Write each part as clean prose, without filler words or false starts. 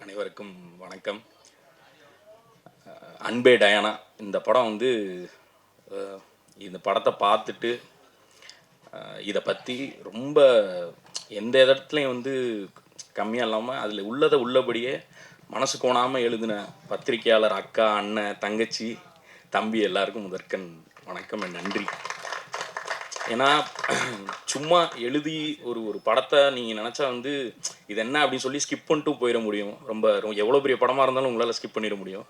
அனைவருக்கும் வணக்கம். அன்பே டயானா இந்த படம் வந்து இந்த படத்தை பார்த்துட்டு இதை பற்றி ரொம்ப எந்த இடத்துலையும் வந்து கம்மியாக இல்லாமல் அதில் உள்ளதை உள்ளபடியே மனசு கோணாமல் எழுதின பத்திரிகையாளர் அக்கா, அண்ணன், தங்கச்சி, தம்பி எல்லாருக்கும் முதற்கண் வணக்கம், நன்றி. ஏன்னா சும்மா எழுதி ஒரு படத்தை நீங்கள் நினச்சா வந்து இது என்ன அப்படின்னு சொல்லி ஸ்கிப் பண்ணிட்டு போயிட முடியும். ரொம்ப எவ்வளோ பெரிய படமாக இருந்தாலும் உங்களால் ஸ்கிப் பண்ணிட முடியும்.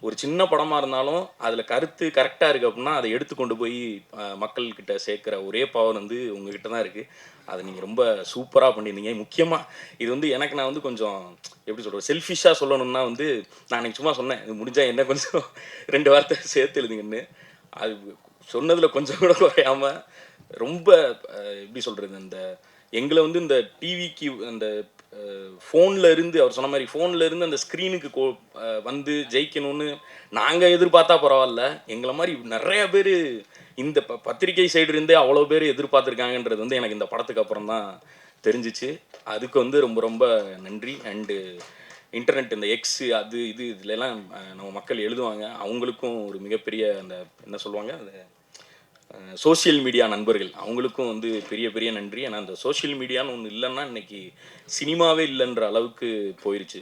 ஒரு சின்ன படமாக இருந்தாலும் அதில் கருத்து கரெக்டாக இருக்குது அப்படின்னா அதை எடுத்து கொண்டு போய் மக்கள்கிட்ட சேர்க்குற ஒரே பவர் வந்து உங்ககிட்ட தான் இருக்குது. அதை நீங்கள் ரொம்ப சூப்பராக பண்ணியிருந்தீங்க. முக்கியமாக இது வந்து எனக்கு நான் வந்து கொஞ்சம் எப்படி சொல்கிறது, செல்ஃபிஷாக சொல்லணும்னா வந்து நான் எனக்கு சும்மா சொன்னேன், இது முடிஞ்சால் என்ன கொஞ்சம் 2 வார்த்தை சேர்த்து எழுதுங்கன்னு. அது சொன்னதில் கொஞ்சம் கூட குறையாமல் ரொம்ப எப்படி சொல்கிறது, அந்த எங்களை வந்து இந்த டிவிக்கு அந்த ஃபோனில் இருந்து அவர் சொன்ன மாதிரி ஃபோனில் இருந்து அந்த ஸ்க்ரீனுக்கு வந்து ஜெயிக்கணும்னு நாங்கள் எதிர்பார்த்தா பரவாயில்ல, எங்களை மாதிரி நிறைய பேர் இந்த பத்திரிகை சைடு இருந்தே அவ்வளோ பேர் எதிர்பார்த்துருக்காங்கன்றது வந்து எனக்கு இந்த படத்துக்கு அப்புறம் தான் தெரிஞ்சிச்சு. அதுக்கு வந்து ரொம்ப ரொம்ப நன்றி. அண்டு இன்டர்நெட், இந்த எக்ஸு, அது இதுலலாம் நம்ம மக்கள் எழுதுவாங்க, அவங்களுக்கும் ஒரு மிகப்பெரிய அந்த என்ன சொல்லுவாங்க, அந்த சோஷியல் மீடியா நண்பர்கள் அவங்களுக்கும் வந்து பெரிய பெரிய நன்றி. ஏன்னா அந்த சோஷியல் மீடியான்னு ஒன்று இல்லைன்னா இன்றைக்கி சினிமாவே இல்லைன்ற அளவுக்கு போயிடுச்சு.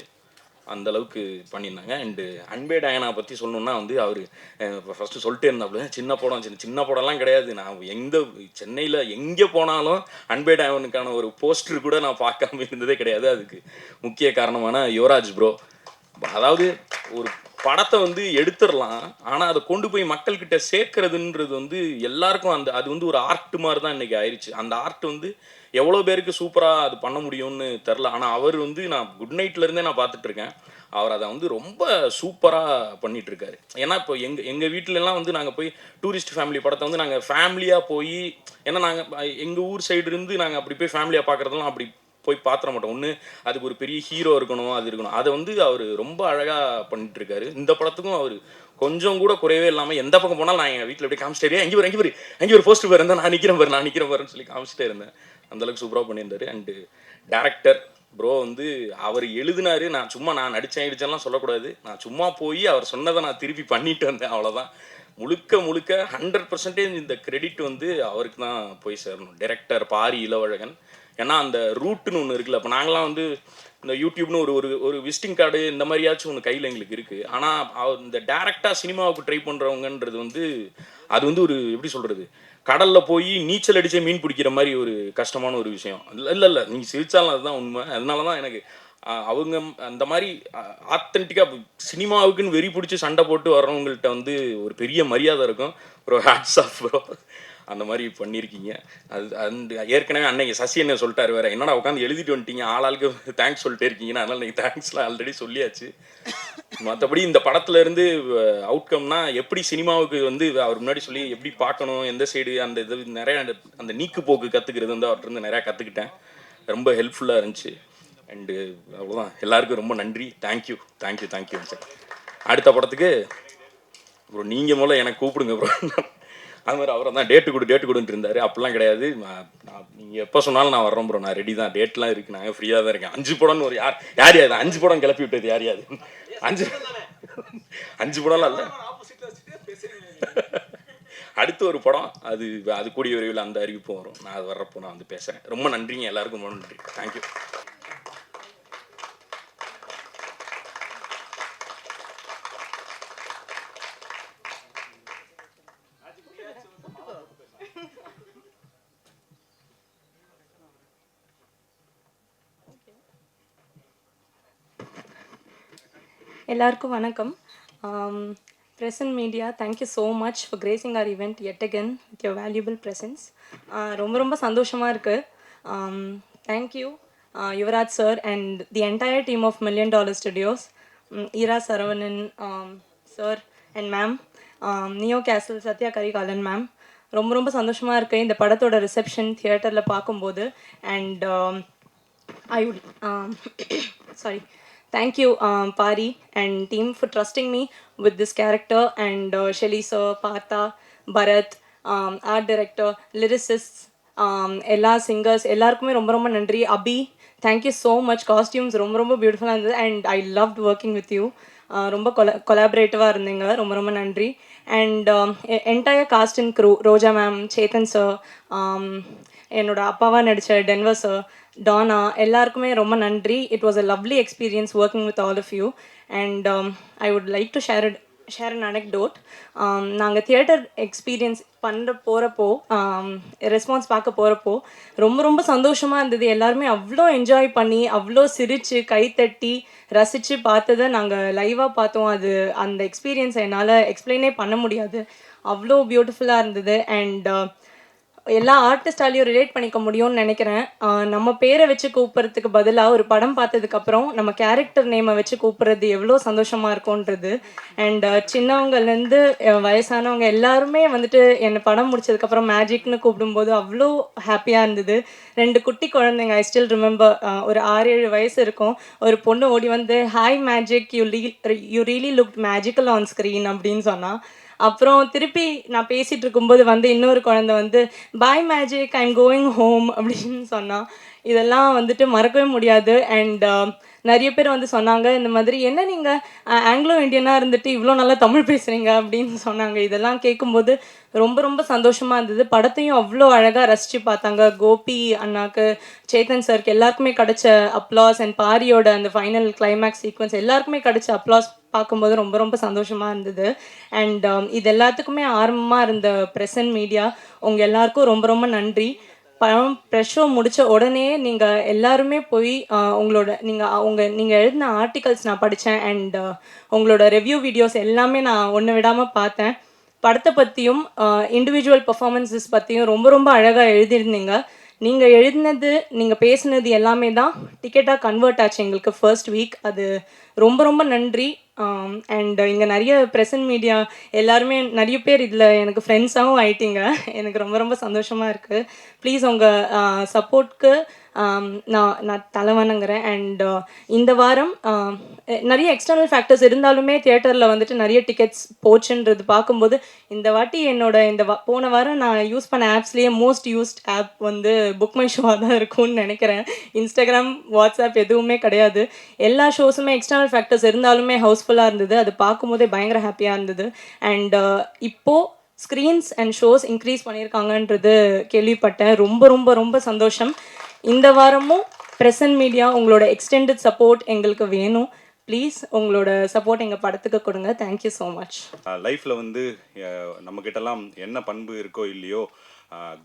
அந்த அளவுக்கு பண்ணியிருந்தாங்க. அண்டு அன்பே டயானா பற்றி சொல்லணுன்னா வந்து அவர் ஃபஸ்ட்டு சொல்லிட்டே இருந்தாப்புல, சின்ன படம் சின்ன படம்லாம் கிடையாது, நான் சென்னையில் எங்கே போனாலும் அன்பே டயானுக்கான ஒரு போஸ்டர் கூட நான் பார்க்காம இருந்ததே கிடையாது. அதுக்கு முக்கிய காரணமான யுவராஜ் ப்ரோ. அதாவது ஒரு படத்தை வந்து எடுத்துடலாம், ஆனால் அதை கொண்டு போய் மக்கள்கிட்ட சேர்க்கறதுன்றது வந்து எல்லாருக்கும் அது வந்து ஒரு ஆர்ட் மாதிரி தான் இன்றைக்கி ஆயிடுச்சு. அந்த ஆர்ட் வந்து எவ்வளோ பேருக்கு சூப்பராக அது பண்ண முடியும்னு தெரில. ஆனால் அவர் வந்து நான் குட் நைட்லேருந்தே நான் பார்த்துட்ருக்கேன், அவர் அதை வந்து ரொம்ப சூப்பராக பண்ணிகிட்ருக்காரு. ஏன்னா இப்போ எங்கள் வீட்டிலலாம் வந்து நாங்கள் போய் டூரிஸ்ட் ஃபேமிலி படத்தை வந்து நாங்கள் ஃபேமிலியாக போய், ஏன்னா நாங்கள் எங்கள் ஊர் சைடு இருந்து நாங்கள் அப்படி போய் ஃபேமிலியாக பார்க்குறதெல்லாம் அப்படி போய் பார்த்துட மாட்டோம். ஒன்று அதுக்கு ஒரு பெரிய ஹீரோ இருக்கணும், அது இருக்கணும். அதை வந்து அவர் ரொம்ப அழகாக பண்ணிட்டுருக்காரு. இந்த படத்துக்கும் அவர் கொஞ்சம் கூட குறையவே இல்லாமல் எந்த பக்கம் போனாலும் நான் எங்கள் வீட்டில் அப்படியே காமிச்சிட்டே, அங்கே ஒரு போஸ்டர் பாரு, நான் நிற்கிறேன் பாருன்னு சொல்லி காமிச்சிட்டே இருந்தேன். அந்தளவுக்கு சூப்பராக பண்ணியிருந்தாரு. அண்டு டேரக்டர் ப்ரோ வந்து அவர் எழுதினாரு, நான் நடிச்சேன்லாம் சொல்லக்கூடாது, நான் சும்மா போய் அவர் சொன்னதை நான் திருப்பி பண்ணிட்டு வந்தேன், அவ்வளோதான். முழுக்க 100% இந்த கிரெடிட் வந்து அவருக்கு தான் போய் சேரணும். டைரக்டர் பாரி இளவழகன். ஏன்னா அந்த ரூட்டுன்னு ஒன்று இருக்குல்ல, இப்போ நாங்களாம் வந்து இந்த யூடியூப்னு ஒரு விசிட்டிங் கார்டு இந்த மாதிரியாச்சும் ஒன்று கையில் எங்களுக்கு இருக்குது. ஆனால் இந்த டேரெக்டாக சினிமாவுக்கு ட்ரை பண்ணுறவங்கன்றது வந்து அது வந்து ஒரு எப்படி சொல்கிறது, கடலில் போய் நீச்சல் அடித்தே மீன் பிடிக்கிற மாதிரி ஒரு கஷ்டமான ஒரு விஷயம். இல்லை நீங்கள் சிரிச்சாலும் அதுதான் உண்மை. அதனால தான் எனக்கு அவங்க அந்த மாதிரி ஆத்தென்டிக்காக சினிமாவுக்குன்னு வெறி பிடிச்சி சண்டை போட்டு வர்றவங்கள்ட்ட வந்து ஒரு பெரிய மரியாதை இருக்கும். ப்ரோ ஹேட்ஸ் ஆஃப் ப்ரோ, அந்த மாதிரி பண்ணியிருக்கீங்க. அந்த ஏற்கனவே அன்னைக்கு சசி என்ன சொல்லிட்டாரு வேறு, என்னடா உட்காந்து எழுதிட்டு வந்துட்டீங்க, ஆளுக்கு தேங்க்ஸ் சொல்லிட்டே இருக்கீங்கன்னா, அதனால் நீங்கள் தேங்க்ஸ்லாம் ஆல்ரெடி சொல்லியாச்சு. மற்றபடி இந்த படத்துலேருந்து அவுட்கம்னா எப்படி சினிமாவுக்கு வந்து அவர் முன்னாடி சொல்லி எப்படி பார்க்கணும், எந்த சைடு அந்த இது நிறையா அந்த நீக்கு போக்கு கற்றுக்கிறது வந்து அவர்கிட்ட நிறையா கற்றுக்கிட்டேன். ரொம்ப ஹெல்ப்ஃபுல்லாக இருந்துச்சு. அண்டு அவ்வளோதான். எல்லாருக்கும் ரொம்ப நன்றி. Thank you sir. அடுத்த படத்துக்கு ப்ரோ நீங்கள் முதல்ல எனக்கு கூப்பிடுங்க ப்ரோ. அது மாதிரி அவரை தான் டேட்டு கொடுன்ட்டு இருந்தார். அப்படிலாம் கிடையாது, நீங்கள் எப்போ சொன்னாலும் நான் வர்றேன் ப்ரோ, நான் ரெடி தான், டேட்லாம் இருக்குது, நாங்கள் ஃப்ரீயாக தான் இருக்கேன். 5 படம்னு ஒரு யார் 5 படம் கிளப்பி விட்டது யார் 5 படம்லாம் இல்லை. அடுத்து ஒரு படம் அது கூடிய விரைவில் அந்த அறிவிப்பும் வரும். நான் அது வர்றப்போ நான் வந்து பேசுகிறேன். ரொம்ப நன்றிங்க எல்லாருக்கும், ரொம்ப நன்றி. தேங்க்யூ. எல்லாருக்கும் வணக்கம். Press and media, thank you so much for gracing our event yet again with your valuable presence. ரொம்ப சந்தோஷமாக இருக்குது. Thank you Yuvraj sir and the entire team of $1 Million Studios, Eera Saravanan, sir and ma'am, நியோ கேசல் Sathya Karikalan ma'am, ரொம்ப ரொம்ப சந்தோஷமாக இருக்குது இந்த படத்தோட ரிசப்ஷன் தியேட்டரில் பார்க்கும்போது. And I would sorry, thank you Pari and team for trusting me with this character, and Shelly sir, Partha, Bharat, art director, lyricists, எல்லா சிங்கர்ஸ் எல்லாருக்குமே ரொம்ப ரொம்ப நன்றி. Abhi, thank you so much. Costumes ரொம்ப ரொம்ப பியூட்டிஃபுல்லாக இருந்தது and I loved working with you. ரொம்ப கொலாபரேட்டிவாக இருந்தீங்க, ரொம்ப ரொம்ப நன்றி. And entire cast and crew, Roja ma'am, Chetan sir, என்னோட அப்பாவாக நடித்த டென்வர் சார், டானா, எல்லாருக்குமே ரொம்ப நன்றி. It was a lovely experience working with all of you. And I would like to share an anecdote. நாங்கள் தியேட்டர் எக்ஸ்பீரியன்ஸ் போகிறப்போ ரெஸ்பான்ஸ் பார்க்க போகிறப்போ ரொம்ப ரொம்ப சந்தோஷமாக இருந்தது. எல்லாருமே அவ்வளோ என்ஜாய் பண்ணி அவ்வளோ சிரித்து கைத்தட்டி ரசித்து பார்த்ததை நாங்கள் லைவாக பார்த்தோம். அது அந்த எக்ஸ்பீரியன்ஸை என்னால் எக்ஸ்பிளைனே பண்ண முடியாது, அவ்வளோ பியூட்டிஃபுல்லாக இருந்தது. அண்ட் எல்லா ஆர்டிஸ்டாலையும் ரிலேட் பண்ணிக்க முடியும்னு நினைக்கிறேன். நம்ம பேரை வச்சு கூப்பிட்றதுக்கு பதிலாக ஒரு படம் பார்த்ததுக்கப்புறம் நம்ம கேரக்டர் நேமை வச்சு கூப்பிட்றது எவ்வளோ சந்தோஷமாக இருக்கும்ன்றது. அண்ட் சின்னவங்கலேருந்து வயசானவங்க எல்லாருமே வந்துட்டு என்னை படம் முடிச்சதுக்கப்புறம் மேஜிக்னு கூப்பிடும்போது அவ்வளோ ஹாப்பியாக இருந்தது. 2 குட்டி குழந்தைங்க, ஐ ஸ்டில் ரிமெம்பர், ஒரு 6-7 வயசு இருக்கும். ஒரு பொண்ணு ஓடி வந்து hi magic, you really look magical on screen அப்படின்னு சொன்னால். அப்புறம் திருப்பி நான் பேசிகிட்டு இருக்கும்போது வந்து இன்னொரு குழந்தை வந்து bye magic, I am going home அப்படின்னு சொன்னான். இதெல்லாம் வந்துட்டு மறக்கவே முடியாது. அண்ட் நிறைய பேர் வந்து சொன்னாங்க இந்த மாதிரி, என்ன நீங்கள் ஆங்கிலோ இண்டியனாக இருந்துட்டு இவ்வளோ நல்லா தமிழ் பேசுகிறீங்க அப்படின்னு சொன்னாங்க. இதெல்லாம் கேட்கும்போது ரொம்ப ரொம்ப சந்தோஷமாக இருந்தது. படத்தையும் அவ்வளோ அழகாக ரசித்து பார்த்தாங்க. கோபி அண்ணாக்கு, சேத்தன் சாருக்கு எல்லாருக்குமே கிடைச்ச அப்ளாஸ், அண்ட் பாரியோட அந்த ஃபைனல் கிளைமேக்ஸ் சீக்வன்ஸ் எல்லாருக்குமே கிடைச்ச அப்ளாஸ் பார்க்கும்போது ரொம்ப ரொம்ப சந்தோஷமாக இருந்தது. அண்ட் இது எல்லாத்துக்குமே ஆரம்பமாக இருந்த ப்ரெசன்ட் மீடியா, உங்கள் எல்லாருக்கும் ரொம்ப ரொம்ப நன்றி. படம் ப்ரெஷ் ஷோ முடித்த உடனே நீங்கள் எல்லாருமே போய் நீங்கள் எழுதின ஆர்டிகல்ஸ் நான் படித்தேன். அண்ட் உங்களோட ரிவ்யூ வீடியோஸ் எல்லாமே நான் ஒன்று விடாமல் பார்த்தேன். படத்தை பற்றியும் இண்டிவிஜுவல் பர்ஃபார்மன்ஸஸ் பற்றியும் ரொம்ப ரொம்ப அழகாக எழுதியிருந்தீங்க. நீங்கள் எழுதினது, நீங்கள் பேசுனது எல்லாமே தான் டிக்கெட்டாக கன்வெர்ட் ஆச்சு எங்களுக்கு ஃபர்ஸ்ட் வீக். அது ரொம்ப ரொம்ப நன்றி. அண்ட் இங்கே நிறைய ப்ரெசன்ட் மீடியா எல்லாருமே நிறைய பேர் இதில் எனக்கு ஃப்ரெண்ட்ஸாகவும் ஆயிட்டீங்க. எனக்கு ரொம்ப ரொம்ப சந்தோஷமாக இருக்குது. ப்ளீஸ் உங்கள் சப்போர்ட்க்கு நான் தலை வணங்குறேன். அண்ட் இந்த வாரம் நிறைய எக்ஸ்டர்னல் ஃபேக்டர்ஸ் இருந்தாலுமே தியேட்டரில் வந்துட்டு நிறைய டிக்கெட்ஸ் போச்சுன்றது பார்க்கும்போது, இந்த வாட்டி என்னோட போன வாரம் நான் யூஸ் பண்ண ஆப்ஸ்லேயே மோஸ்ட் யூஸ்ட் ஆப் வந்து புக் மை ஷோவாக தான் இருக்கும்னு நினைக்கிறேன். இன்ஸ்டாகிராம், வாட்ஸ்அப் எதுவுமே கிடையாது. எல்லா ஷோஸுமே எக்ஸ்டர்னல் ஃபேக்டர்ஸ் இருந்தாலுமே ஹவுஸ்ஃபுல்லாக இருந்தது. அது பார்க்கும்போதே பயங்கர ஹாப்பியாக இருந்தது. அண்ட் இப்போது ஸ்க்ரீன்ஸ் அண்ட் ஷோஸ் இன்க்ரீஸ் பண்ணியிருக்காங்கன்றது கேள்விப்பட்டேன். ரொம்ப ரொம்ப ரொம்ப சந்தோஷம். இந்த வாரமும் ப்ரெசன்ட் மீடியா உங்களோட எக்ஸ்டெண்டட் சப்போர்ட் எங்களுக்கு வேணும். ப்ளீஸ் உங்களோட சப்போர்ட் எங்கள் படத்துக்கு கொடுங்க. Thank you so much. லைஃப்பில் வந்து நம்மக்கிட்டலாம் என்ன பண்பு இருக்கோ இல்லையோ,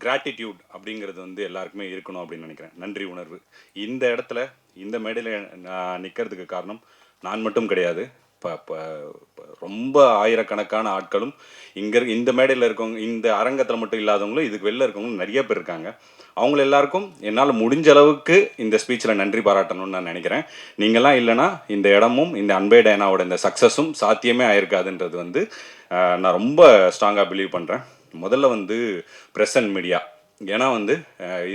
கிராட்டிடியூட் அப்படிங்கிறது வந்து எல்லாருக்குமே இருக்கணும் அப்படின்னு நினைக்கிறேன். நன்றி உணர்வு. இந்த இடத்துல இந்த மேடையில் நான் நிற்கிறதுக்கு காரணம் நான் மட்டும் கிடையாது. இப்போ ரொம்ப ஆயிரக்கணக்கான ஆட்களும் இந்த மேடையில் இருக்கவங்க, இந்த அரங்கத்தில் மட்டும் இல்லாதவங்களும் இதுக்கு வெளில இருக்கவங்களும் நிறைய பேர் இருக்காங்க. அவங்கள எல்லாருக்கும் என்னால் முடிஞ்ச அளவுக்கு இந்த ஸ்பீச்சில் நன்றி பாராட்டணும்னு நான் நினைக்கிறேன். நீங்கள்லாம் இல்லைனா இந்த இடமும் இந்த அன்பே டயனாவோட இந்த சக்ஸஸும் சாத்தியமே ஆயிருக்காதுன்றது வந்து நான் ரொம்ப ஸ்ட்ராங்காக பிலீவ் பண்ணுறேன். முதல்ல வந்து ப்ரெஸ் அண்ட் மீடியா, ஏன்னா வந்து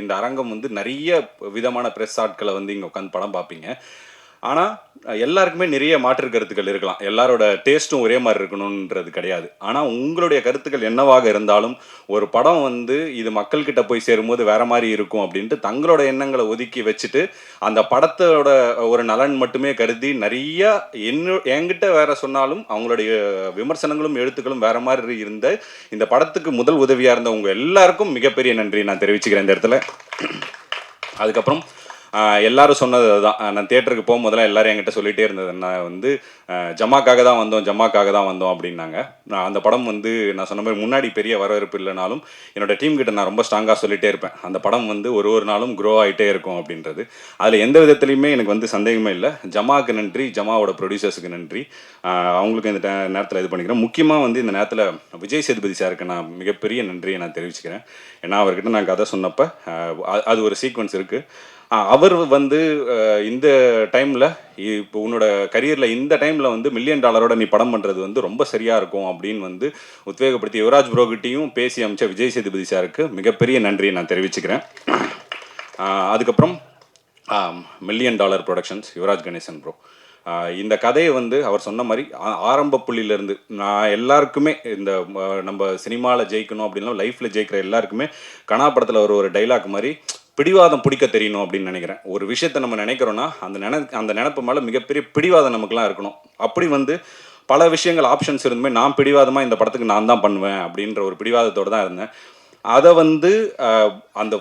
இந்த அரங்கம் வந்து நிறைய விதமான ப்ரெஸ் ஆட்களை வந்து இங்கே உட்காந்து படம் பார்ப்பீங்க. ஆனால் எல்லாருக்குமே நிறைய மாற்று கருத்துக்கள் இருக்கலாம். எல்லாரோட டேஸ்ட்டும் ஒரே மாதிரி இருக்கணுன்றது கிடையாது. ஆனால் உங்களுடைய கருத்துக்கள் என்னவாக இருந்தாலும் ஒரு படம் வந்து இது மக்கள்கிட்ட போய் சேரும்போது வேற மாதிரி இருக்கும் அப்படின்ட்டு தங்களோட எண்ணங்களை ஒதுக்கி வச்சுட்டு அந்த படத்தோட ஒரு நலன் மட்டுமே கருதி நிறைய என்கிட்ட வேற சொன்னாலும் அவங்களுடைய விமர்சனங்களும் எழுத்துக்களும் வேற மாதிரி இருந்த இந்த படத்துக்கு முதல் உதவியாக இருந்த உங்க எல்லாருக்கும் மிகப்பெரிய நன்றி நான் தெரிவிச்சுக்கிறேன் இந்த இடத்துல. அதுக்கப்புறம் எல்லாரும் சொன்னது தான். நான் தியேட்டருக்கு போகும்போதெல்லாம் எல்லாரும் என்கிட்ட சொல்லிகிட்டே இருந்தது, நான் வந்து ஜமாக்காக தான் வந்தோம் அப்படின்னாங்க. நான் அந்த படம் வந்து நான் சொன்ன மாதிரி முன்னாடி பெரிய வரவேற்பு இல்லைனாலும் என்னோடய டீம் கிட்ட நான் ரொம்ப ஸ்ட்ராங்காக சொல்லிகிட்டே இருப்பேன், அந்த படம் வந்து ஒரு நாளும் க்ரோ ஆகிட்டே இருக்கும் அப்படின்றது. அதில் எந்த விதத்துலையுமே எனக்கு வந்து சந்தேகமே இல்லை. ஜமாவுக்கு நன்றி, ஜமாவோட ப்ரொடியூசர்ஸுக்கு நன்றி. அவங்களுக்கு இந்த நேரத்தில் இது பண்ணிக்கிறேன். முக்கியமாக வந்து இந்த நேரத்தில் விஜய் சேதுபதி சாருக்கு நான் மிகப்பெரிய நன்றியை நான் தெரிவிச்சுக்கிறேன். ஏன்னா அவர்கிட்ட நான் கதை சொன்னப்போ அது ஒரு சீக்வன்ஸ் இருக்குது. அவர் வந்து இந்த டைமில் இப்போ உன்னோட கரியரில் இந்த டைமில் வந்து $1 மில்லியன் நீ படம் பண்ணுறது வந்து ரொம்ப சரியாக இருக்கும் அப்படின்னு வந்து உத்வேகப்படுத்தி யுவராஜ் ப்ரோகிட்டையும் பேசி அமைச்ச விஜய் சேதுபதி சாருக்கு மிகப்பெரிய நன்றியை நான் தெரிவிச்சுக்கிறேன். அதுக்கப்புறம் $1 million productions Yuvaraj Ganesan bro. இந்த கதையை வந்து அவர் சொன்ன மாதிரி ஆரம்ப புள்ளியிலேருந்து நான் எல்லாருக்குமே இந்த நம்ம சினிமாவில் ஜெயிக்கணும் அப்படின்னா லைஃப்பில் ஜெயிக்கிற எல்லாருக்குமே கனாப்படத்தில் ஒரு டைலாக் மாதிரி பிடிவாதம் பிடிக்க தெரியணும் அப்படின்னு நினைக்கிறேன். ஒரு விஷயத்தை நம்ம நினைக்கிறோன்னா அந்த நினைப்பு மேலே மிகப்பெரிய பிடிவாதம் நமக்குலாம் இருக்கணும். அப்படி வந்து பல விஷயங்கள் ஆப்ஷன்ஸ் இருந்துமே நான் பிடிவாதமாக இந்த படத்துக்கு நான் தான் பண்ணுவேன் அப்படின்ற ஒரு பிடிவாதத்தோடு தான் இருந்தேன். அதை வந்து அந்த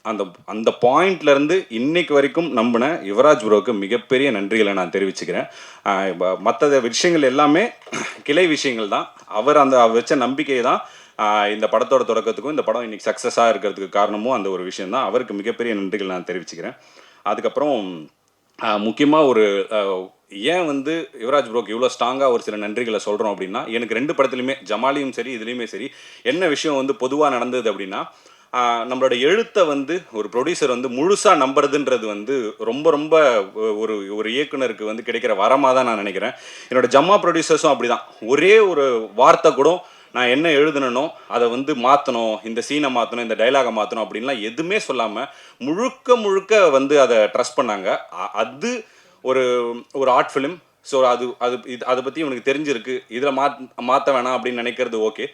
அந்த அந்த பாயிண்ட்லேருந்து இன்னைக்கு வரைக்கும் நம்பின யுவராஜ் ப்ரோவுக்கு மிகப்பெரிய நன்றிகளை நான் தெரிவிச்சுக்கிறேன். மற்ற விஷயங்கள் எல்லாமே கிளை விஷயங்கள் தான். அவர் வச்ச நம்பிக்கை தான் இந்த படத்தோட தொடக்கத்துக்கும் இந்த படம் இன்னைக்கு சக்ஸஸாக இருக்கிறதுக்கு காரணமும் அந்த ஒரு விஷயம் தான். அவருக்கு மிகப்பெரிய நன்றிகள் நான் தெரிவிச்சுக்கிறேன். அதுக்கப்புறம் முக்கியமாக ஒரு ஏன் வந்து யுவராஜ் ப்ரோக்கு இவ்வளோ ஸ்ட்ராங்காக ஒரு சில நன்றிகளை சொல்கிறோம் அப்படின்னா, எனக்கு 2 படத்துலையுமே ஜமாலியும் சரி இதுலேயுமே சரி என்ன விஷயம் வந்து பொதுவாக நடந்தது அப்படின்னா, நம்மளோட எழுத்தை வந்து ஒரு ப்ரொடியூசர் வந்து முழுசாக நம்புறதுன்றது வந்து ரொம்ப ரொம்ப ஒரு இயக்குனருக்கு வந்து கிடைக்கிற வரமாக தான் நான் நினைக்கிறேன். என்னோடய ஜம்மா ப்ரொடியூசர்ஸும் அப்படி தான். ஒரே ஒரு வார்த்தை கூட நான் என்ன எழுதுனனோ அதை வந்து மாற்றணும், இந்த சீனை மாற்றணும், இந்த டைலாகை மாற்றணும் அப்படின்லாம் எதுவுமே சொல்லாமல் முழுக்க வந்து அதை ட்ரஸ்ட் பண்ணாங்க. அது ஒரு ஆர்ட் ஃபிலிம். ஸோ அதை பற்றி உனக்கு தெரிஞ்சிருக்கு, இதில் மாற்ற வேணாம் அப்படின்னு நினைக்கிறது ஓகே.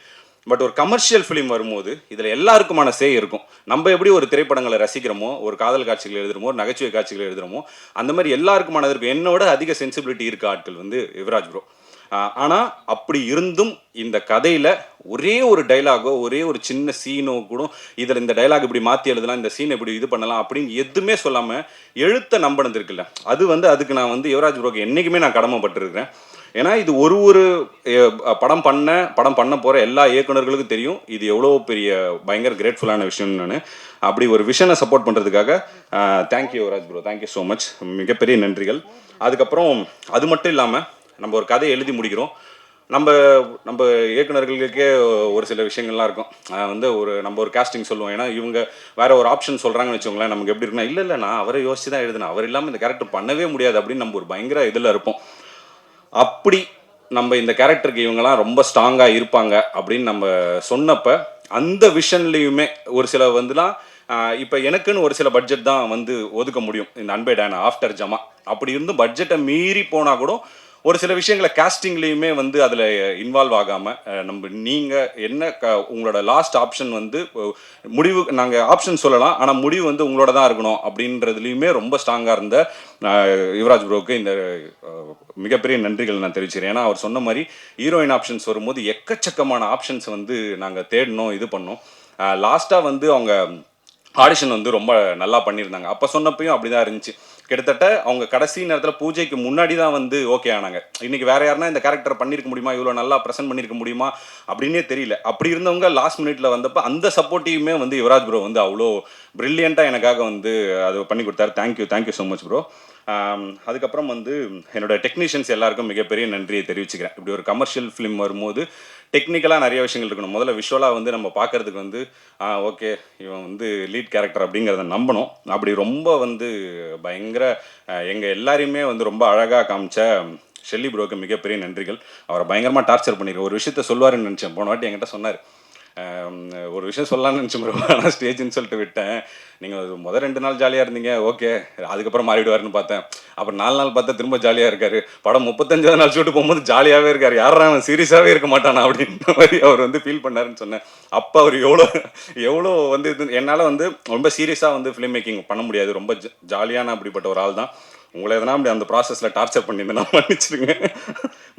பட் ஒரு கமர்ஷியல் ஃபிலிம் வரும்போது இதில் எல்லாருக்குமான சே இருக்கும். நம்ம எப்படி ஒரு திரைப்படங்களை ரசிக்கிறோமோ, ஒரு காதல் காட்சிகள் எழுதுகிறோமோ, ஒரு நகைச்சுவை காட்சிகள் எழுதுகிறோமோ, அந்த மாதிரி எல்லாருக்குமானது இருக்கும். என்னோட அதிக சென்சிபிலிட்டி இருக்க ஆட்கள் வந்து யுவராஜ் ப்ரோ. ஆனால் அப்படி இருந்தும் இந்த கதையில் ஒரே ஒரு டைலாகோ ஒரே ஒரு சின்ன சீனோ கூட இதில் இந்த டைலாக் இப்படி மாற்றி எழுதலாம், இந்த சீன் இப்படி இது பண்ணலாம் அப்படின்னு எதுவுமே சொல்லாமல் எழுத்தை நம்பினது இருக்குல்ல, அது வந்து அதுக்கு நான் வந்து யுவராஜ் ப்ரோக்கு என்றைக்குமே நான் கடமைப்பட்டிருக்கிறேன். ஏன்னா இது ஒரு படம் பண்ண போகிற எல்லா இயக்குனர்களுக்கும் தெரியும் இது எவ்வளோ பெரிய பயங்கர கிரேட்ஃபுல்லான விஷயம்னு. நான் அப்படி ஒரு விஷனை சப்போர்ட் பண்ணுறதுக்காக thank you Yuvaraj bro, thank you so much, மிகப்பெரிய நன்றிகள். அதுக்கப்புறம் அது மட்டும் இல்லாமல் நம்ம ஒரு கதையை எழுதி முடிக்கிறோம். நம்ம இயக்குனர்களுக்கே ஒரு சில விஷயங்கள்லாம் இருக்கும். வந்து நம்ம ஒரு காஸ்டிங் சொல்லுவோம். ஏன்னா இவங்க வேற ஒரு ஆப்ஷன் சொல்கிறாங்கன்னு வச்சுக்கோங்களேன், நமக்கு எப்படி இருக்குன்னா இல்லை நான் அவரை யோசிச்சு தான் எழுதுனேன், அவர் இல்லாமல் இந்த கேரக்டர் பண்ணவே முடியாது அப்படின்னு நம்ம ஒரு பயங்கர இதில் இருப்போம். அப்படி நம்ம இந்த கேரக்டருக்கு இவங்கெல்லாம் ரொம்ப ஸ்ட்ராங்காக இருப்பாங்க அப்படின்னு நம்ம சொன்னப்போ அந்த விஷன்லேயுமே ஒரு சில வந்துலாம் இப்போ எனக்குன்னு ஒரு சில பட்ஜெட் தான் வந்து ஒதுக்க முடியும் இந்த அன்பே டேனா ஆஃப்டர் ஜமா. அப்படி இருந்து பட்ஜெட்டை மீறி போனால் கூட ஒரு சில விஷயங்களை காஸ்டிங்லேயுமே வந்து அதில் இன்வால்வ் ஆகாமல் நீங்கள் என்ன உங்களோட லாஸ்ட் ஆப்ஷன் வந்து முடிவு நாங்கள் ஆப்ஷன் சொல்லலாம், ஆனால் முடிவு வந்து உங்களோட தான் இருக்கணும் அப்படின்றதுலையுமே ரொம்ப ஸ்ட்ராங்காக இருந்த யுவராஜ் ப்ரோவுக்கு இந்த மிகப்பெரிய நன்றிகள் நான் தெரிவிச்சுக்கிறேன். ஏன்னா அவர் சொன்ன மாதிரி ஹீரோயின் ஆப்ஷன்ஸ் வரும்போது எக்கச்சக்கமான ஆப்ஷன்ஸ் வந்து நாங்கள் தேடினோம், இது பண்ணோம். லாஸ்ட்டாக வந்து அவங்க ஆடிஷன் வந்து ரொம்ப நல்லா பண்ணியிருந்தாங்க. அப்போ சொன்னப்பையும் அப்படி தான் இருந்துச்சு. கிட்டத்தட்ட அவங்க கடைசி நேரத்தில் பூஜைக்கு முன்னாடி தான் வந்து ஓகே ஆனாங்க. இன்றைக்கி வேறு யாருன்னா இந்த கேரக்டர் பண்ணியிருக்க முடியுமா, இவ்வளோ நல்லா ப்ரெசென்ட் பண்ணியிருக்க முடியுமா அப்படின்னே தெரியல. அப்படி இருந்தவங்க லாஸ்ட் மினிட்ல வந்தப்போ அந்த சப்போர்ட்டிவுமே வந்து யுவராஜ் ப்ரோ வந்து அவ்வளோ ப்ரில்லியண்ட்டாக எனக்காக வந்து அது பண்ணி கொடுத்தாரு. Thank you so much bro. அதுக்கப்புறம் வந்து என்னோடய டெக்னீஷியன்ஸ் எல்லாருக்கும் மிகப்பெரிய நன்றியை தெரிவிச்சுக்கிறேன். இப்படி ஒரு கமர்ஷியல் ஃபிலிம் வரும்போது டெக்னிக்கலாக நிறைய விஷயங்கள் இருக்கணும். முதல்ல விஷுவலாக வந்து நம்ம பார்க்குறதுக்கு வந்து ஓகே இவன் வந்து லீட் கேரக்டர் அப்படிங்கிறத நம்பணும். அப்படி ரொம்ப வந்து பயங்கர எங்கள் எல்லாரையுமே வந்து ரொம்ப அழகாக காமிச்ச ஷெல்லி ப்ரோக்கு மிகப்பெரிய நன்றிகள். அவரை பயங்கரமாக டார்ச்சர் பண்ணியிருக்கேன். ஒரு விஷயத்த சொல்லுவாருன்னு நினச்சேன், போன வாட்டி என்கிட்ட சொன்னார். ஒரு விஷயம் சொல்லலாம்னு நினச்சேன் ப்ரோ, ஆனால் ஸ்டேஜ்னு சொல்லிட்டு விட்டேன். நீங்கள் முதல் 2 நாள் ஜாலியாக இருந்தீங்க, ஓகே அதுக்கப்புறம் மாறிடுவாருன்னு பார்த்தேன். அப்புறம் 4 நாள் பார்த்தா திரும்ப ஜாலியாக இருக்கார். படம் 35வது நாள் ஷூட்டு போகும்போது ஜாலியாகவே இருக்கார். யாரா அவன் சீரியஸாகவே இருக்க மாட்டானா அப்படின்ற மாதிரி அவர் வந்து ஃபீல் பண்ணாருன்னு சொன்னேன். அப்போ அவர் எவ்வளோ வந்து இது என்னால் வந்து ரொம்ப சீரியஸாக வந்து ஃபிலிம் மேக்கிங் பண்ண முடியாது, ரொம்ப ஜாலியான அப்படிப்பட்ட ஒரு ஆள் தான். உங்களை எதனா அப்படி அந்த ப்ராசஸில் டார்ச்சர் பண்ணியிருந்தேன், நான் மன்னிச்சிருங்க.